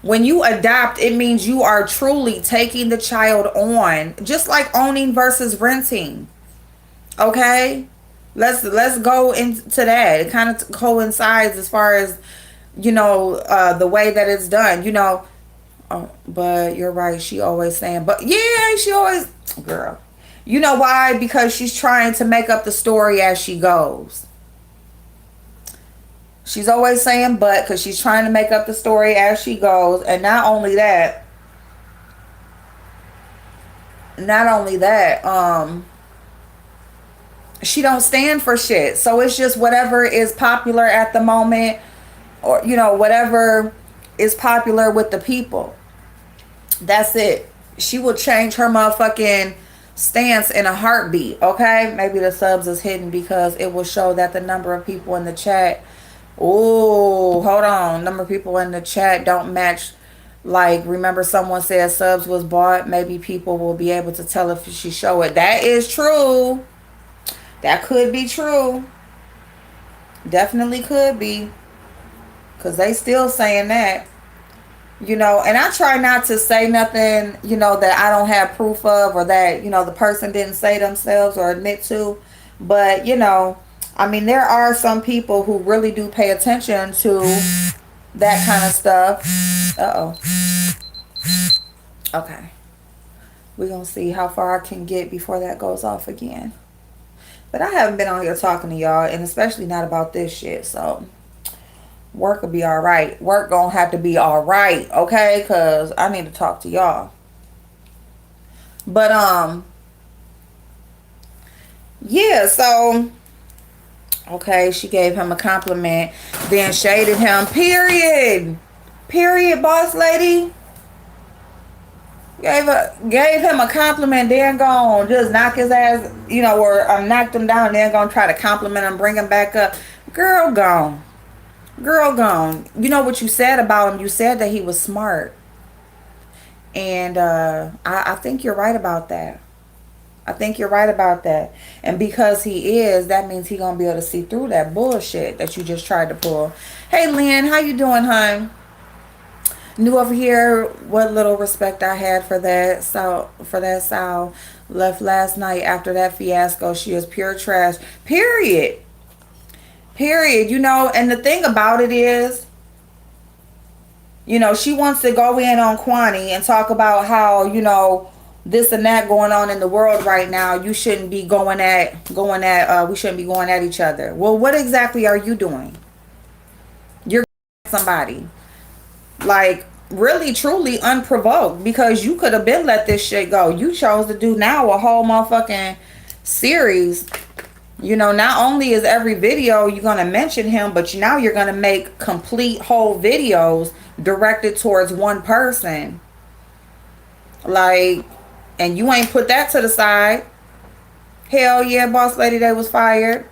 When you adopt, it means you are truly taking the child on, just like owning versus renting. Okay? Let's go into that. It kind of coincides as far as, you know, the way that it's done. You know, oh, but you're right. She always saying, but yeah, she always, girl. You know why? Because she's trying to make up the story as she goes. She's always saying but because she's trying to make up the story as she goes. And not only that, She don't stand for shit. So it's just whatever is popular at the moment, or whatever is popular with the people. That's it. She will change her motherfucking stance in a heartbeat. Okay, maybe the subs is hidden because it will show that the number of people in the chat. Oh, hold on. Number of people in the chat don't match. Like, remember someone said subs was bought. Maybe people will be able to tell if she show it. That is true. That could be true. Definitely could be. Because they still saying that. And I try not to say nothing, that I don't have proof of, or that, the person didn't say themselves or admit to. But, I mean, there are some people who really do pay attention to that kind of stuff. Uh-oh. Okay. We're going to see how far I can get before that goes off again. But I haven't been on here talking to y'all, and especially not about this shit, so work will be all right. Work gonna have to be all right, okay? Because I need to talk to y'all. But, yeah, so, okay, she gave him a compliment, then shaded him, period. Period, boss lady. Gave him a compliment, then gone just knock his ass, or knocked him down, then gonna try to compliment him, bring him back up. Girl gone. Girl gone. You know what you said about him? You said that he was smart. And I think you're right about that. I think you're right about that. And because he is, that means he gonna be able to see through that bullshit that you just tried to pull. Hey, Lynn, how you doing, hon? New over here, what little respect I had for that. So for that Sal left last night after that fiasco. She is pure trash. Period. Period. And the thing about it is, she wants to go in on Kwani and talk about how, this and that going on in the world right now. You shouldn't be we shouldn't be going at each other. Well, what exactly are you doing? You're somebody. Like, really, truly unprovoked, because you could have been let this shit go. You chose to do now a whole motherfucking series. Not only is every video you're going to mention him, but now you're going to make complete whole videos directed towards one person. Like, and you ain't put that to the side. Hell yeah, boss lady, they was fired.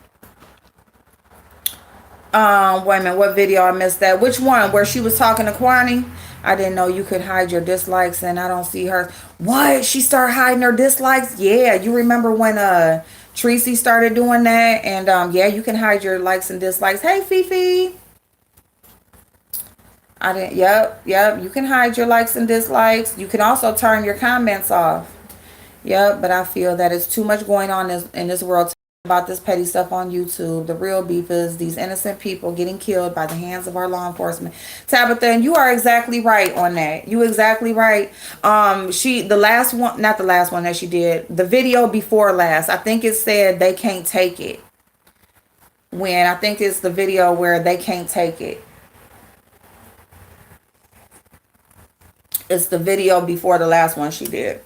Wait a minute, what video I missed that? Which one? Where she was talking to Kwani? I didn't know you could hide your dislikes, and I don't see her. What? She started hiding her dislikes? Yeah, you remember when Tracy started doing that? And yeah, you can hide your likes and dislikes. Hey, Fifi. I didn't. Yep. You can hide your likes and dislikes. You can also turn your comments off. Yep. But I feel that it's too much going on in this world about this petty stuff on YouTube. The real beef is these innocent people getting killed by the hands of our law enforcement. Tabitha, and you are exactly right on that. You exactly right. The last one, not the last one that she did, the video before last, I think it said they can't take it. When I think it's the video where they can't take it. It's the video before the last one she did.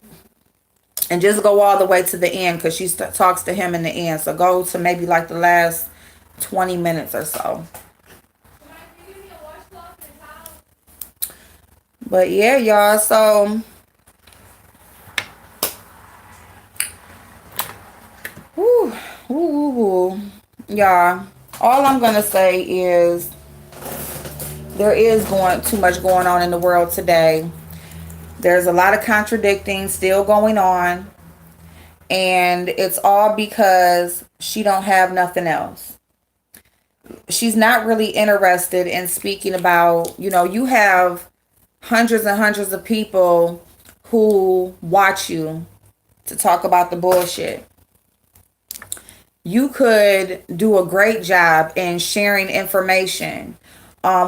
And just go all the way to the end, because she talks to him in the end. So go to maybe like the last 20 minutes or so. But yeah, y'all. So, y'all. All I'm going to say is there is too much going on in the world today. There's a lot of contradicting still going on. And it's all because she don't have nothing else. She's not really interested in speaking about, you have hundreds and hundreds of people who watch you to talk about the bullshit. You could do a great job in sharing information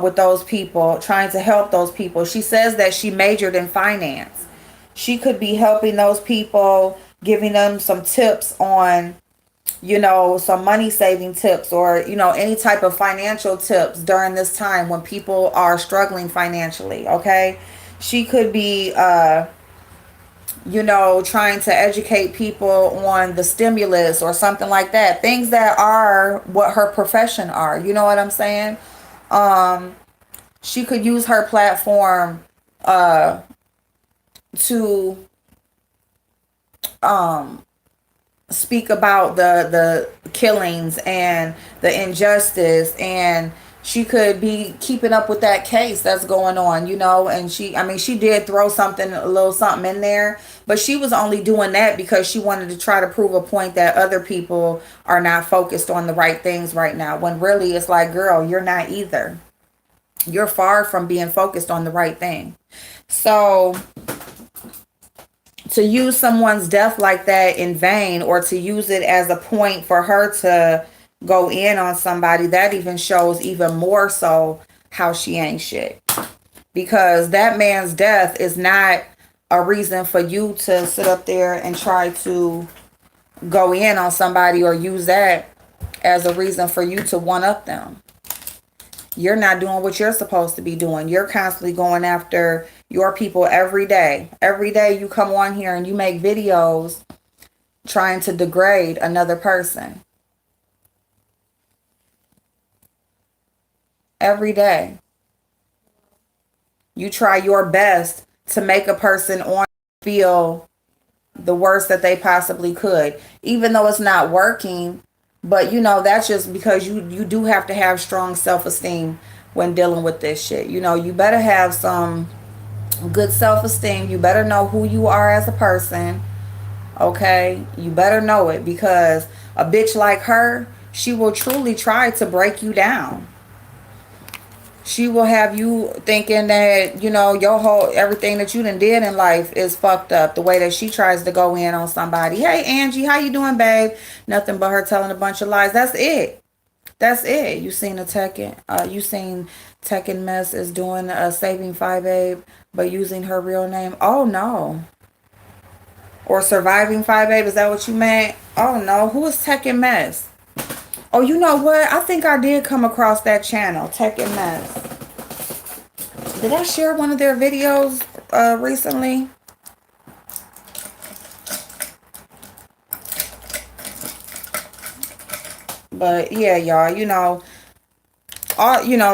with those people, trying to help those people. She says that she majored in finance. She could be helping those people, giving them some tips on, some money saving tips, or, any type of financial tips during this time when people are struggling financially. Okay. She could be you know, trying to educate people on the stimulus or something like that. Things that are what her profession are. You know what I'm saying? Um, she could use her platform uh, to um, speak about the killings and the injustice, and she could be keeping up with that case that's going on, you know. And she, I mean, she did throw something, a little something in there, but she was only doing that because she wanted to try to prove a point that other people are not focused on the right things right now, when really it's like, girl, you're not either. You're far from being focused on the right thing. So to use someone's death like that in vain, or to use it as a point for her to go in on somebody, that even shows even more so how she ain't shit. Because that man's death is not a reason for you to sit up there and try to go in on somebody, or use that as a reason for you to one up them. You're not doing what you're supposed to be doing. You're constantly going after your people every day. Every day you come on here and you make videos trying to degrade another person. Every day. You try your best to make a person on feel the worst that they possibly could, even though it's not working. But you know, that's just because you do have to have strong self-esteem when dealing with this shit. You know, you better have some good self-esteem. You better know who you are as a person. Okay? You better know it, because a bitch like her, she will truly try to break you down. She will have you thinking that, you know, your whole, everything that you done did in life is fucked up. The way that she tries to go in on somebody. Hey, Angie, how you doing, babe? Nothing but her telling a bunch of lies. That's it. That's it. You seen you seen Tekken Mess is doing Saving 5 Babe, but using her real name. Oh, no. Or Surviving 5 Babe. Is that what you meant? Oh, no. Who is Tekken Mess? Oh, you know what? I think I did come across that channel, Tekken Mess. Did I share one of their videos recently? But yeah, y'all,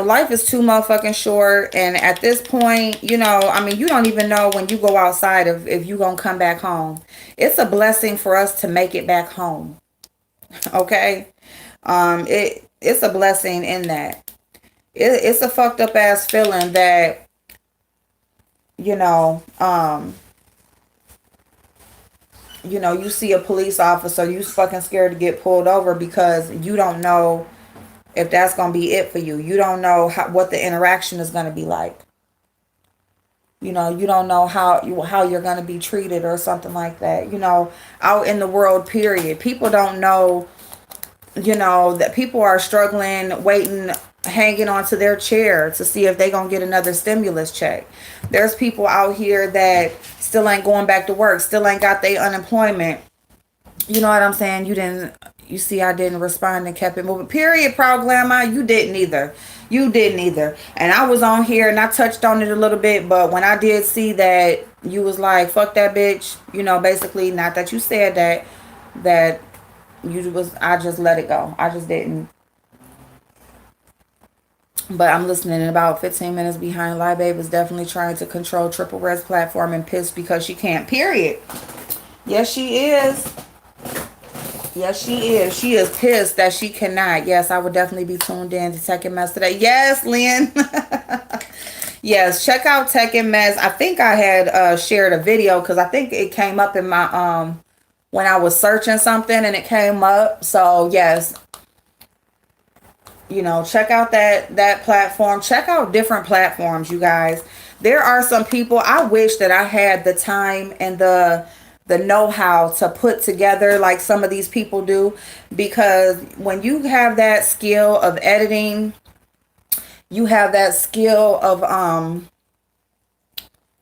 life is too motherfucking short. And at this point, I mean, you don't even know when you go outside if you gonna come back home. It's a blessing for us to make it back home. Okay? It's a blessing in that. It's a fucked up ass feeling that, you see a police officer, you fucking scared to get pulled over because you don't know if that's going to be it for you. You don't know what the interaction is going to be like. You don't know how you're going to be treated or something like that. Out in the world, period. People don't know, that people are struggling, waiting, hanging onto their chair to see if they going to get another stimulus check. There's people out here that still ain't going back to work, still ain't got their unemployment. You know what I'm saying? You see, I didn't respond and kept it moving. Period, Proud Glamour. You didn't either. You didn't either. And I was on here and I touched on it a little bit, but when I did see that you was like, fuck that bitch, basically, not that you said that I just let it go. I just didn't. But I'm listening in about 15 minutes behind. Live Babe is definitely trying to control Triple Red's platform and pissed because she can't. Period. Yes, she is. Yes, she is. She is pissed that she cannot. Yes, I would definitely be tuned in to Tech and Mess today. Yes, Lynn. Yes, check out Tech and Mess. I think I had shared a video because I think it came up in my when I was searching something and it came up. So yes, check out that platform. Check out different platforms, you guys. There are some people, I wish that I had the time and the know-how to put together like some of these people do, because when you have that skill of editing, you have that skill of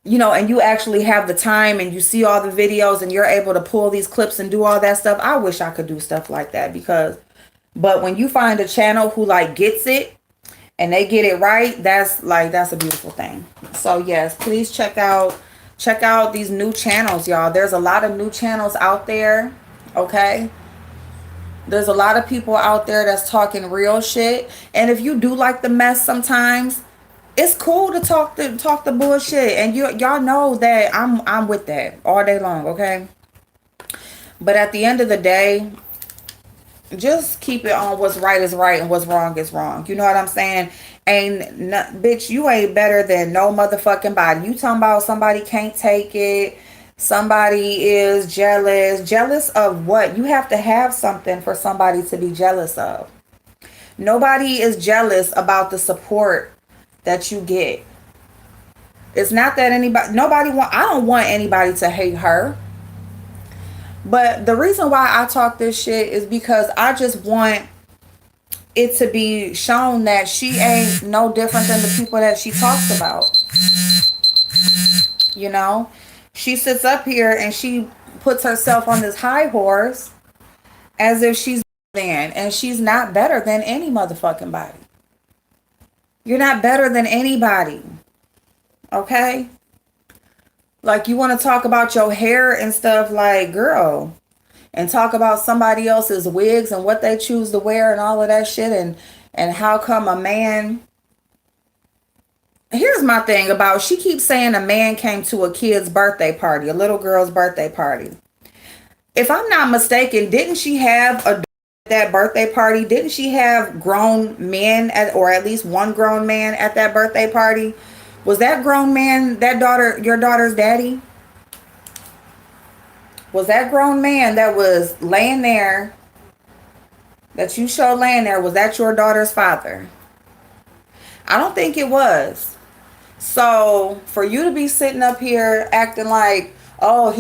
and you actually have the time and you see all the videos and you're able to pull these clips and do all that stuff. I wish I could do stuff like that, but when you find a channel who like gets it and they get it right, that's a beautiful thing. So yes, please check out Check out these new channels, y'all. There's a lot of new channels out there, okay? There's a lot of people out there that's talking real shit. And if you do like the mess sometimes, it's cool to talk the bullshit. And y'all know that I'm with that all day long, okay? But at the end of the day, just keep it on what's right is right and what's wrong is wrong. You know what I'm saying? Bitch, you ain't better than no motherfucking body. You talking about somebody can't take it. Somebody is jealous. Jealous of what? You have to have something for somebody to be jealous of. Nobody is jealous about the support that you get. It's not that I don't want anybody to hate her. But the reason why I talk this shit is because I just want it to be shown that she ain't no different than the people that she talks about. You know? She sits up here and she puts herself on this high horse as if she's and she's not better than any motherfucking body. You're not better than anybody. Okay? Like, you want to talk about your hair and stuff, like, girl, and talk about somebody else's wigs and what they choose to wear and all of that shit, and how come a man... Here's my thing about, she keeps saying a man came to a kid's birthday party, a little girl's birthday party. If I'm not mistaken, didn't she have that birthday party? Didn't she have grown men, or at least one grown man at that birthday party? Was that grown man your daughter's daddy? Was that grown man that was laying there, that you showed laying there, was that your daughter's father? I don't think it was. So for you to be sitting up here acting like, oh,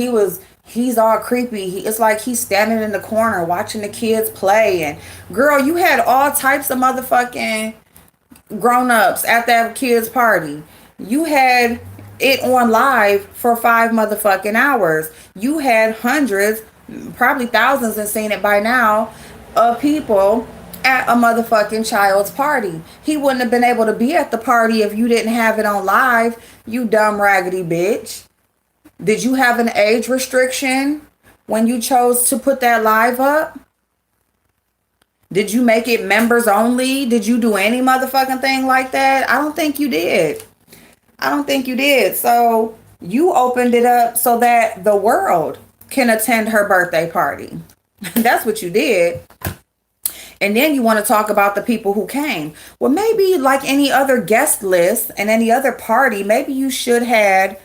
he's all creepy. It's like he's standing in the corner watching the kids play. And girl, you had all types of motherfucking grown-ups at that kid's party. You had it on live for 5 motherfucking hours. You had hundreds, probably thousands, and seen it by now, of people at a motherfucking child's party. He wouldn't have been able to be at the party if you didn't have it on live, you dumb raggedy bitch. Did you have an age restriction when you chose to put that live up? Did you make it members only? Did you do any motherfucking thing like that? I don't think you did. I don't think you did. So you opened it up so that the world can attend her birthday party. That's what you did. And then you want to talk about the people who came. Well, maybe like any other guest list and any other party, maybe you should have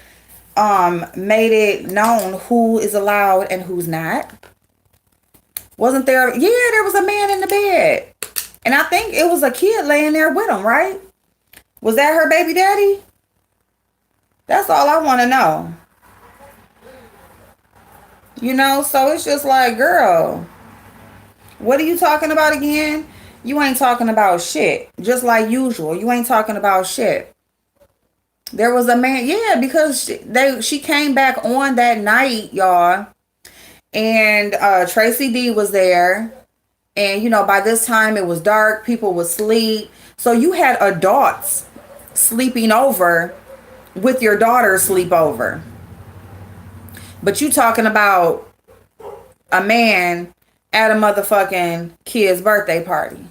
made it known who is allowed and who's not. Wasn't there? Yeah, there was a man in the bed. And I think it was a kid laying there with him, right? Was that her baby daddy? That's all I want to know. You know, so it's just like, girl, what are you talking about again? You ain't talking about shit. Just like usual. You ain't talking about shit. There was a man, yeah, because she came back on that night, y'all. And Tracy D was there. And, you know, by this time it was dark. People would sleep. So you had adults sleeping over with your daughter's sleepover. But you talking about a man at a motherfucking kid's birthday party.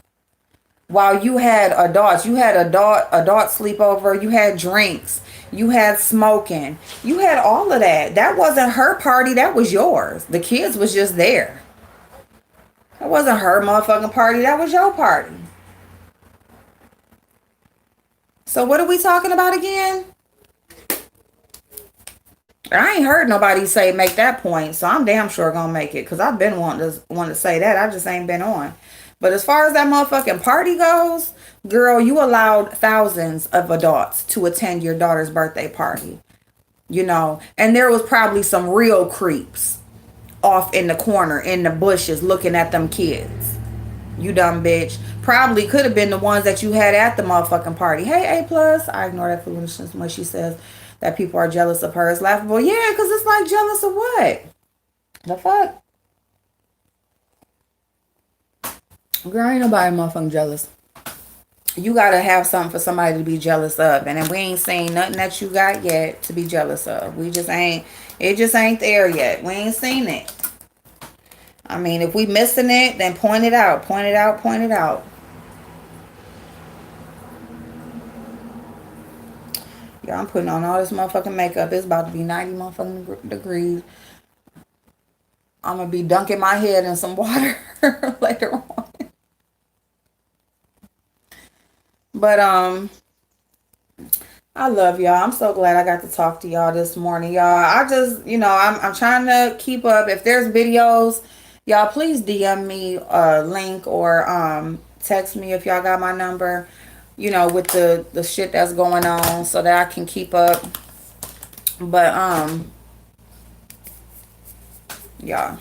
While you had adults, you had adult sleepover, you had drinks, you had smoking, you had all of that. That wasn't her party, that was yours. The kids was just there. That wasn't her motherfucking party, that was your party. So what are we talking about again? I ain't heard nobody say make that point, so I'm damn sure gonna make it, because I've been wanting to say that. I just ain't been on. But as far as that motherfucking party goes, girl, you allowed thousands of adults to attend your daughter's birthday party. You know, and there was probably some real creeps off in the corner, in the bushes, looking at them kids. You dumb bitch. Probably could have been the ones that you had at the motherfucking party. Hey, A+, I ignore that foolishness when she says that people are jealous of her. It's laughable. Yeah, because it's like, jealous of what? The fuck? Girl, ain't nobody motherfucking jealous. You gotta have something for somebody to be jealous of. And then we ain't seen nothing that you got yet to be jealous of. We just ain't, it just ain't there yet. We ain't seen it. I mean, if we missing it, then point it out. Point it out, point it out. Yeah, I'm putting on all this motherfucking makeup. It's about to be 90 motherfucking degrees. I'm gonna be dunking my head in some water later on. But I love y'all. I'm so glad I got to talk to y'all this morning, y'all. I just, I'm trying to keep up. If there's videos, y'all please DM me a link or text me if y'all got my number, with the shit that's going on so that I can keep up. But y'all.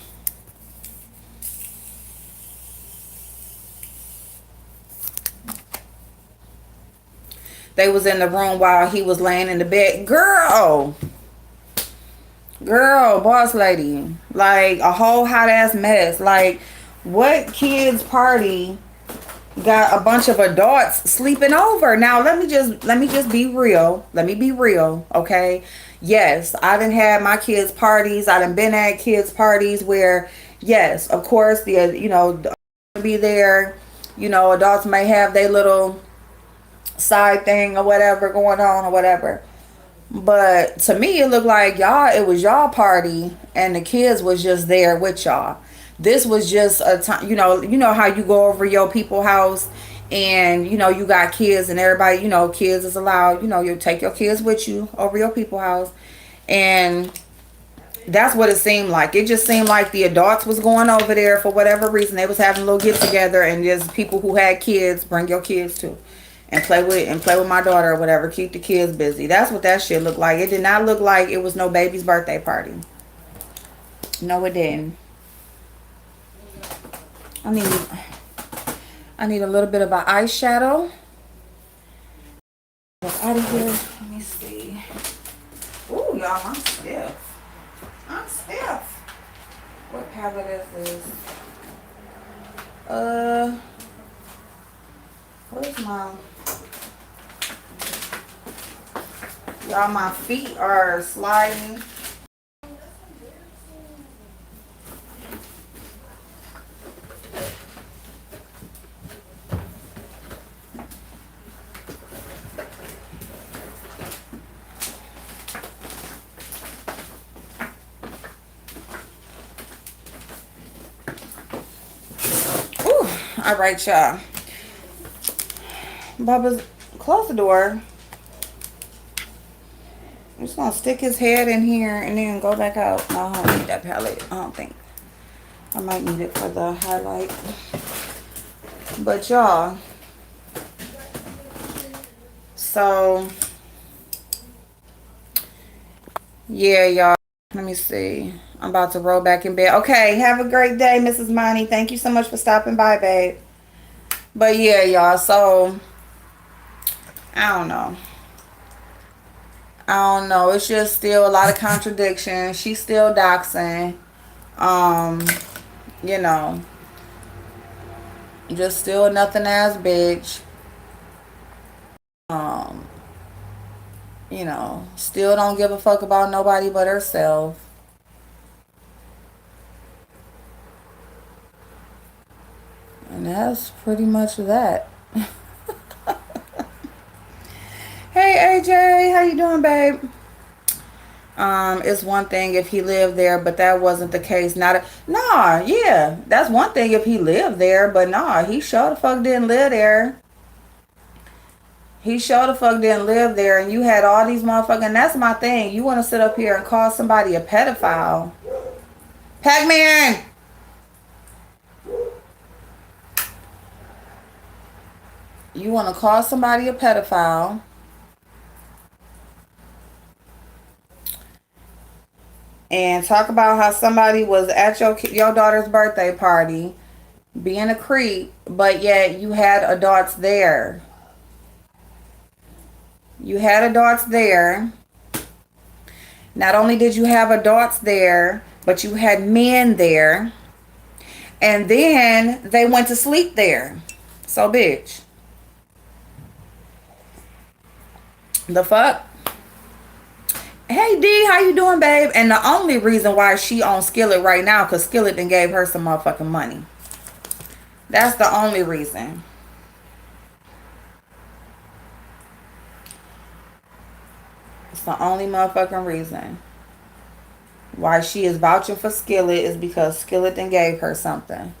They was in the room while he was laying in the bed. Girl, boss lady. Like a whole hot ass mess. Like what kids party got a bunch of adults sleeping over? Now let me just be real. Let me be real, okay? Yes, I done had my kids parties. I done been at kids parties where yes, of course the be there. Adults may have their little side thing or whatever going on or whatever. But to me, it looked like it was y'all party and the kids was just there with y'all. This was just a time, how you go over your people house and, you got kids and everybody, kids is allowed, you take your kids with you over your people house. And that's what it seemed like. It just seemed like the adults was going over there for whatever reason. They was having a little get together and just people who had kids, bring your kids too. And play with my daughter or whatever. Keep the kids busy. That's what that shit looked like. It did not look like it was no baby's birthday party. No, it didn't. I need a little bit of an eyeshadow. Get out of here. Let me see. Ooh, y'all, I'm stiff. I'm stiff. What palette is this? Where's my... Y'all, my feet are sliding. Ooh, all right, y'all. Bubba's, close the door. I'm just gonna stick his head in here and then go back out. No, I don't need that palette. I don't think. I might need it for the highlight. But y'all, so yeah, y'all. Let me see. I'm about to roll back in bed. Okay, have a great day, Mrs. Money. Thank you so much for stopping by, babe. But yeah, y'all. So I don't know. I don't know. It's just still a lot of contradiction. She's still doxing. Um, you know, just still a nothing ass bitch. Um, still don't give a fuck about nobody but herself. And that's pretty much that. Hey AJ, how you doing, babe? It's one thing if he lived there, but that wasn't the case. Nah, yeah, that's one thing if he lived there, but nah, he sure the fuck didn't live there. He sure the fuck didn't live there, and you had all these motherfucking. And that's my thing. You want to sit up here and call somebody a pedophile? Pac-Man. You want to call somebody a pedophile? And talk about how somebody was at your daughter's birthday party being a creep, but yet you had adults there. You had adults there. Not only did you have adults there, but you had men there. And then they went to sleep there. So, bitch. The fuck? Hey D, how you doing, babe? And the only reason why she on Skillet right now, cause Skillet then gave her some motherfucking money. That's the only reason. It's the only motherfucking reason why she is vouching for Skillet is because Skillet then gave her something.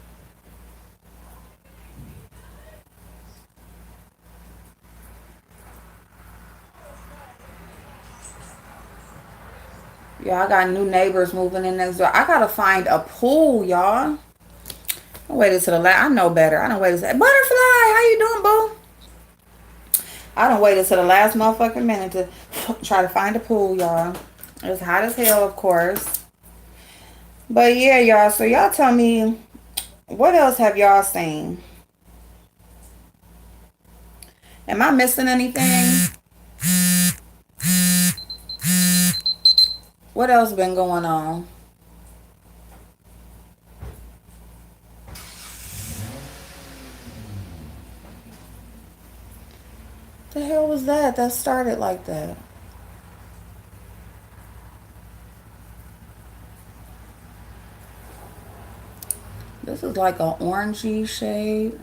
Yeah, I got new neighbors moving in next door. I gotta find a pool, y'all. I waited to the last. I know better. I don't wait to say, Butterfly, how you doing, boo? I don't waited to the last motherfucking minute to try to find a pool, y'all. It's hot as hell, of course. But yeah, y'all. So y'all tell me, what else have y'all seen? Am I missing anything? What else been going on? The hell was that? That started like that. This is like an orangey shade.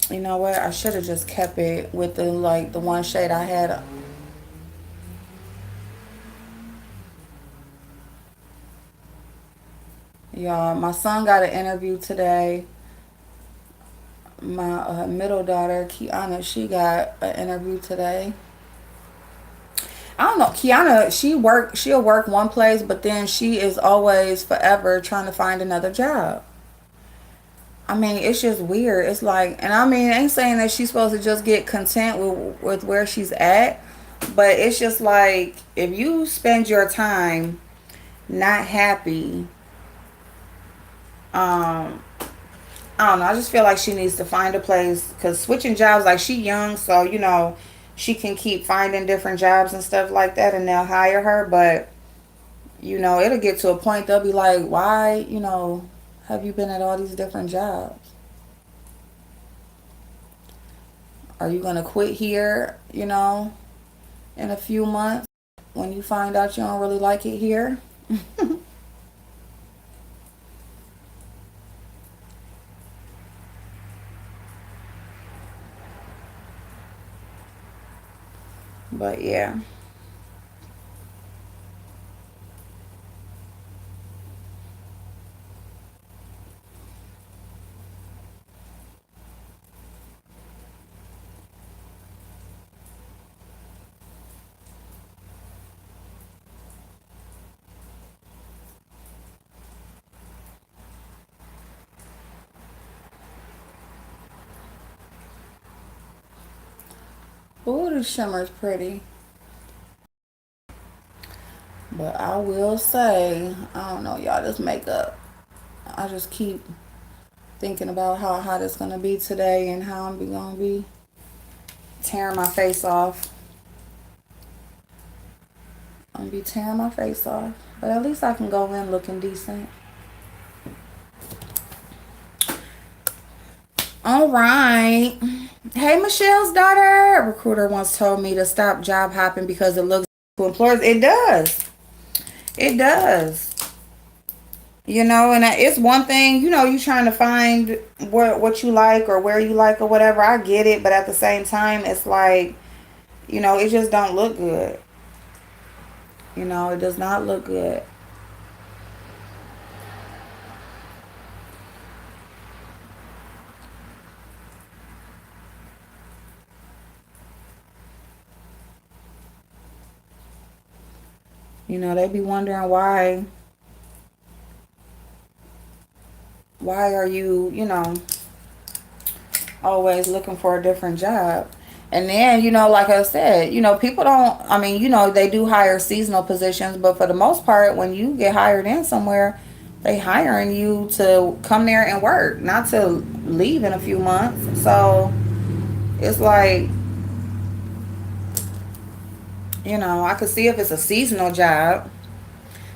You know what? I should have just kept it with the one shade I had. Y'all, my son got an interview today. My middle daughter, Kiana, she got an interview today. I don't know. Kiana, she'll work one place, but then she is always forever trying to find another job. I mean, it's just weird. It's like, and I mean, I ain't saying that she's supposed to just get content with where she's at, but it's just like, if you spend your time not happy, um, I don't know. I just feel like she needs to find a place because switching jobs, like she young, so she can keep finding different jobs and stuff like that, and they'll hire her. But it'll get to a point they'll be like, why, have you been at all these different jobs? Are you gonna quit here, in a few months when you find out you don't really like it here? But yeah. Ooh, the shimmer's pretty. But I will say, I don't know, y'all, this makeup. I just keep thinking about how hot it's gonna be today and how I'm gonna be tearing my face off. I'm gonna be tearing my face off. But at least I can go in looking decent. All right. Hey, Michelle's daughter. A recruiter once told me to stop job hopping because it looks to employers. It does. It does. And it's one thing, you trying to find what you like or where you like or whatever. I get it, but at the same time, it's like, it just don't look good. It does not look good. They be wondering why are you, always looking for a different job. And then, like I said, people don't, I mean, they do hire seasonal positions, but for the most part, when you get hired in somewhere, they hiring you to come there and work, not to leave in a few months. So it's like, I could see if it's a seasonal job,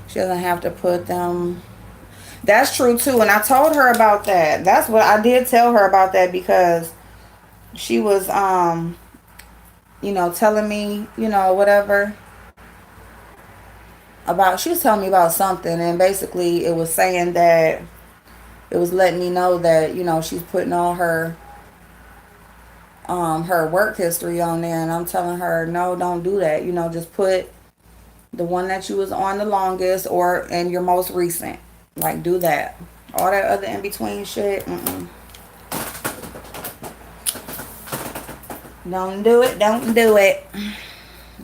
she doesn't have to put them. That's true too. And I told her about that. That's what I did tell her about that because she was telling me, whatever about, she was telling me about something, and basically it was saying that it was letting me know that, she's putting all her work history on there, and I'm telling her, no, don't do that. Just put the one that you was on the longest, or and your most recent. Like, do that. All that other in between shit, don't do it. Don't do it.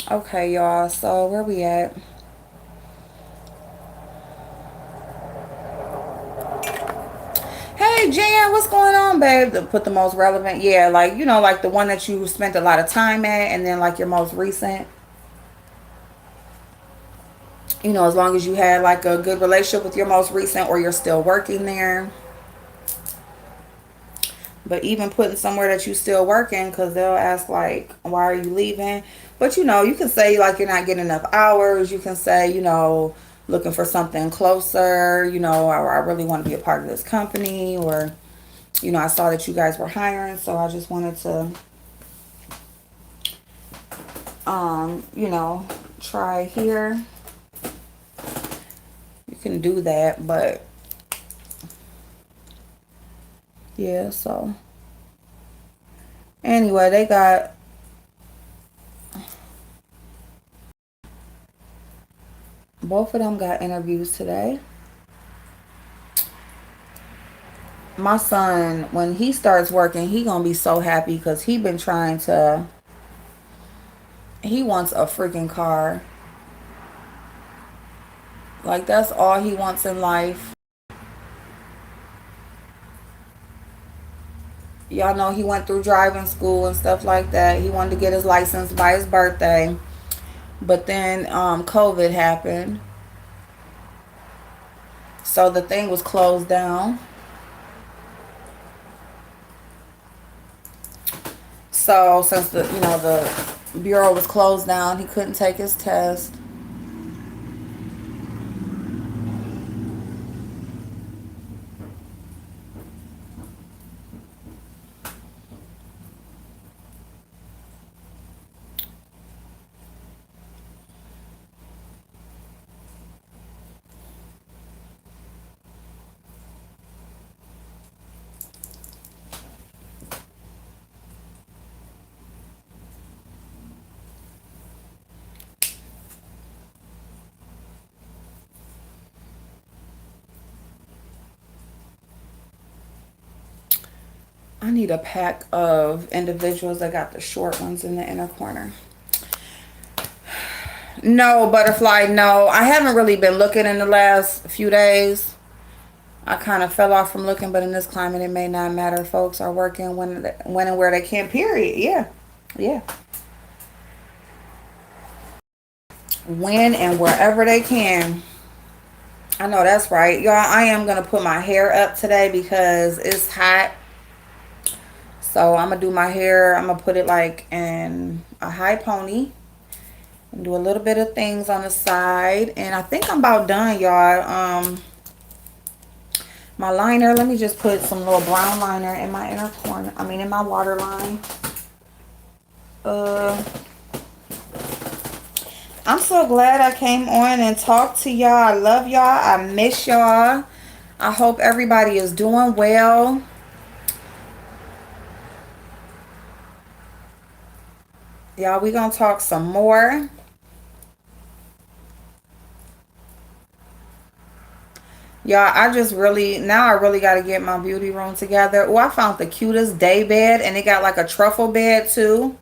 Okay, y'all. So where we at? Hey, Jan, what's going on, babe? Put the most relevant. Yeah, like, like the one that you spent a lot of time at, and then like your most recent. As long as you had like a good relationship with your most recent, or you're still working there. But even putting somewhere that you still working, because they'll ask like, why are you leaving? But you can say like you're not getting enough hours. You can say, looking for something closer, or I really want to be a part of this company, or, I saw that you guys were hiring, so I just wanted to, try here. You can do that, but yeah, so anyway, they got both of them got interviews today. My son, when he starts working, he gonna be so happy because he wants a freaking car. Like, that's all he wants in life. Y'all know he went through driving school and stuff like that. He wanted to get his license by his birthday. But then COVID happened. So the thing was closed down. So since the bureau was closed down, he couldn't take his test. I need a pack of individuals that got the short ones in the inner corner. No, butterfly, no. I haven't really been looking in the last few days. I kind of fell off from looking, but in this climate, it may not matter. Folks are working when and where they can, period. Yeah. Yeah. When and wherever they can. I know that's right. Y'all, I am going to put my hair up today because it's hot. So I'm going to do my hair. I'm going to put it like in a high pony. And do a little bit of things on the side. And I think I'm about done, y'all. My liner, let me just put some little brown liner in my inner corner. I mean, in my waterline. I'm so glad I came on and talked to y'all. I love y'all. I miss y'all. I hope everybody is doing well. Y'all, we gonna talk some more. Y'all, I really got to get my beauty room together. Oh, I found the cutest day bed, and it got like a truffle bed too.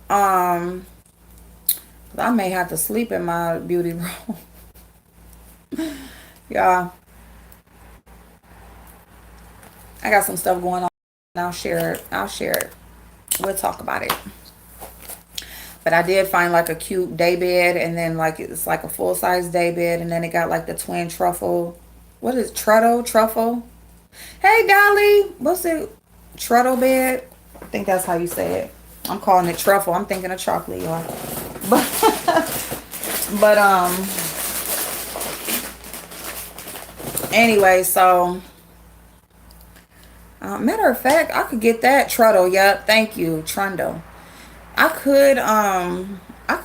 I may have to sleep in my beauty room. Y'all, I got some stuff going on. I'll share it. We'll talk about it. But I did find like a cute day bed, and then like it's like a full-size day bed, and then it got like the twin truffle. What is truffle? Hey, Dolly. What's it? Truffle bed? I think that's how you say it. I'm calling it truffle. I'm thinking of chocolate, y'all. But anyway, so Matter of fact, I could get that Trundle. Yep, thank you, Trundle. I could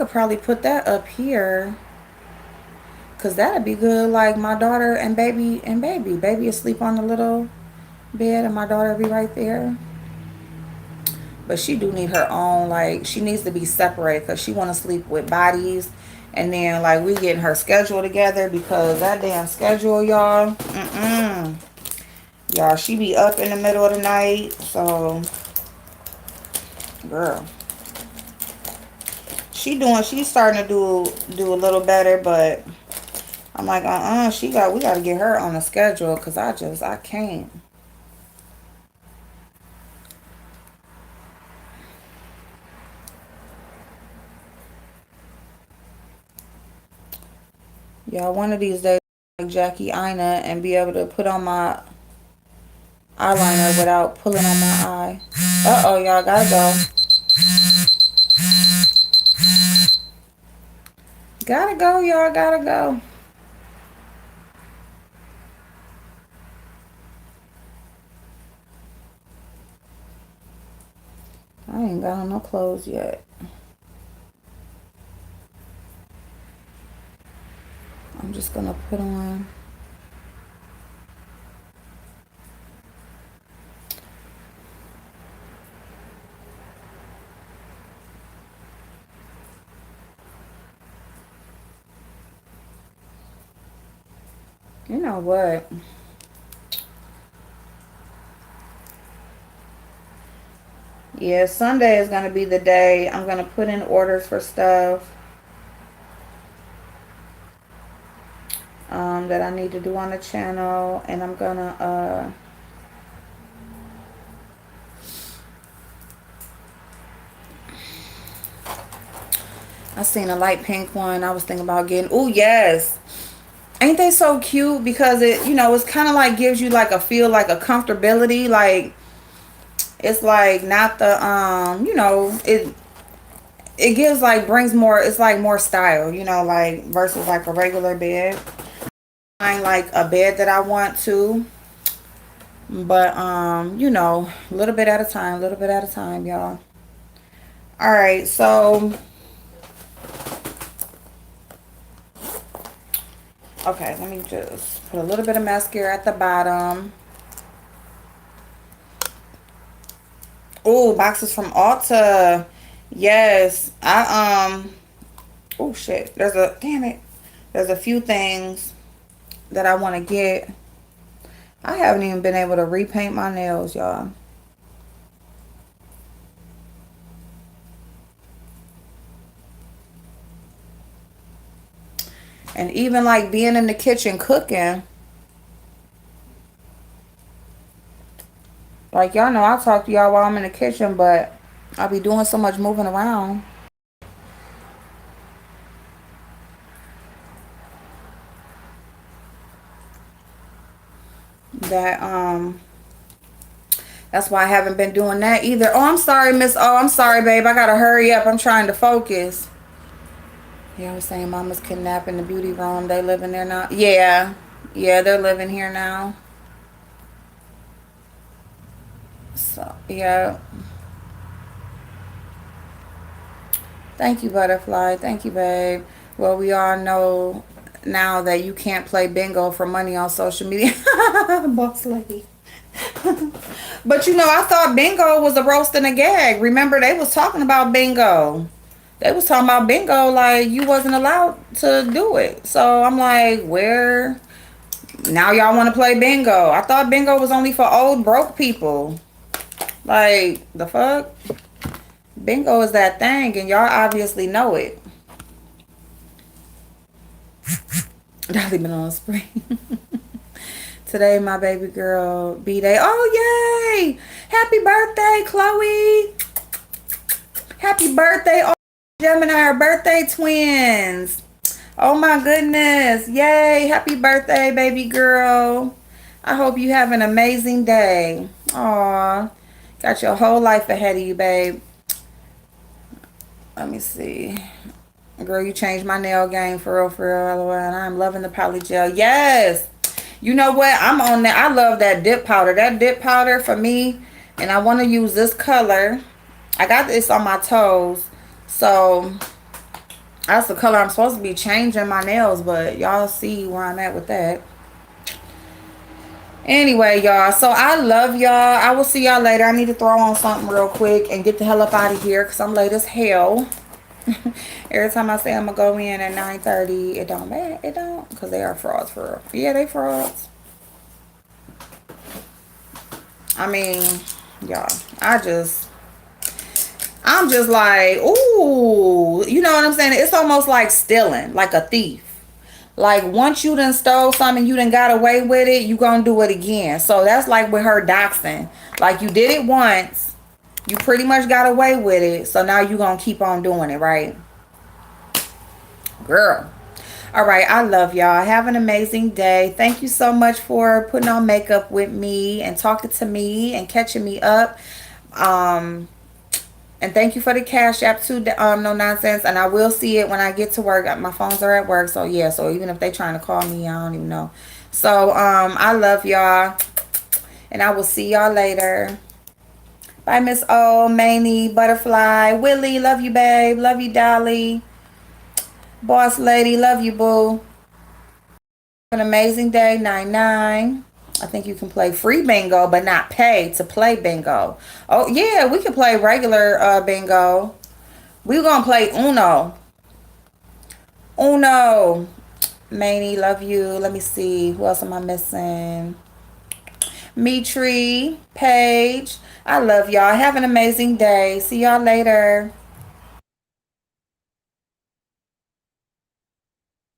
probably put that up here, cause that'd be good. Like my daughter and baby asleep on the little bed, and my daughter be right there. But she do need her own. Like she needs to be separated, cause she want to sleep with bodies, and then like we getting her schedule together, because that damn schedule, y'all. Y'all, she be up in the middle of the night. So, girl, she's starting to do a little better, but I'm like, we gotta get her on the schedule, because I can't. Yeah, one of these days, like Jackie Ina, and be able to put on my eyeliner without pulling on my eye. Uh-oh, y'all, gotta go. Gotta go, y'all, gotta go. I ain't got on no clothes yet. I'm just gonna put on. You know what? Yeah, Sunday is gonna be the day I'm gonna put in orders for stuff that I need to do on the channel, and I'm gonna I seen a light pink one. I was thinking about getting. Oh yes, ain't they so cute? Because it's kind of like gives you like a feel, like a comfortability. Like it's like not the it gives like brings more. It's like more style, like versus like a regular bed. Find like a bed that I want to, but a little bit at a time, y'all. All right, so okay, let me just put a little bit of mascara at the bottom. Oh, boxes from Ulta. Yes. Oh shit. Damn it. There's a few things that I want to get. I haven't even been able to repaint my nails, y'all. And even like being in the kitchen cooking. Like y'all know I talk to y'all while I'm in the kitchen, but I'll be doing so much moving around that that's why I haven't been doing that either. Oh, I'm sorry, Miss. Oh, I'm sorry, babe. I gotta hurry up. I'm trying to focus. Yeah, I was saying mama's kidnapping the beauty room. They live in there now. Yeah. Yeah, they're living here now. So, yeah. Thank you, Butterfly. Thank you, babe. Well, we all know now that you can't play bingo for money on social media. Boss lady. But I thought bingo was a roast and a gag. Remember, they was talking about bingo. They was talking about bingo like you wasn't allowed to do it. So I'm like, where? Now y'all want to play bingo. I thought bingo was only for old broke people. Like, the fuck? Bingo is that thing, and y'all obviously know it. Dolly been on spring. Today, my baby girl B-Day. Oh, yay! Happy birthday, Chloe! Happy birthday, all Gemini, our birthday twins. Oh my goodness. Yay. Happy birthday, baby girl. I hope you have an amazing day. Aw. Got your whole life ahead of you, babe. Let me see. Girl, you changed my nail game for real, for real. And I'm loving the poly gel. Yes. You know what? I'm on that. I love that dip powder. That dip powder for me, and I want to use this color. I got this on my toes, so that's the color I'm supposed to be changing my nails, but y'all see where I'm at with that. Anyway, y'all, so I love y'all. I will see y'all later. I need to throw on something real quick and get the hell up out of here because I'm late as hell. Every time I say I'm gonna go in at 9:30, it don't matter. It don't, because they are frauds for real. Yeah, they frauds. I mean, y'all, I'm just like, ooh, you know what I'm saying? It's almost like stealing, like a thief. Like once you done stole something, you done got away with it, you gonna do it again. So that's like with her doxing. Like you did it once, you pretty much got away with it. So now you gonna keep on doing it, right? Girl. All right, I love y'all. Have an amazing day. Thank you so much for putting on makeup with me and talking to me and catching me up. Um, And thank you for the Cash App too, no nonsense. And I will see it when I get to work. My phones are at work, so yeah. So even if they trying to call me, I don't even know. So I love y'all, and I will see y'all later. Bye, Miss O, Manny, Butterfly, Willie. Love you, babe. Love you, Dolly. Boss Lady. Love you, boo. Have an amazing day. 9-9. I think you can play free bingo, but not pay to play bingo. Oh yeah, we can play regular bingo. We're gonna play Uno. Uno. Manny, love you. Let me see. Who else am I missing? Mitri, Paige. I love y'all. Have an amazing day. See y'all later.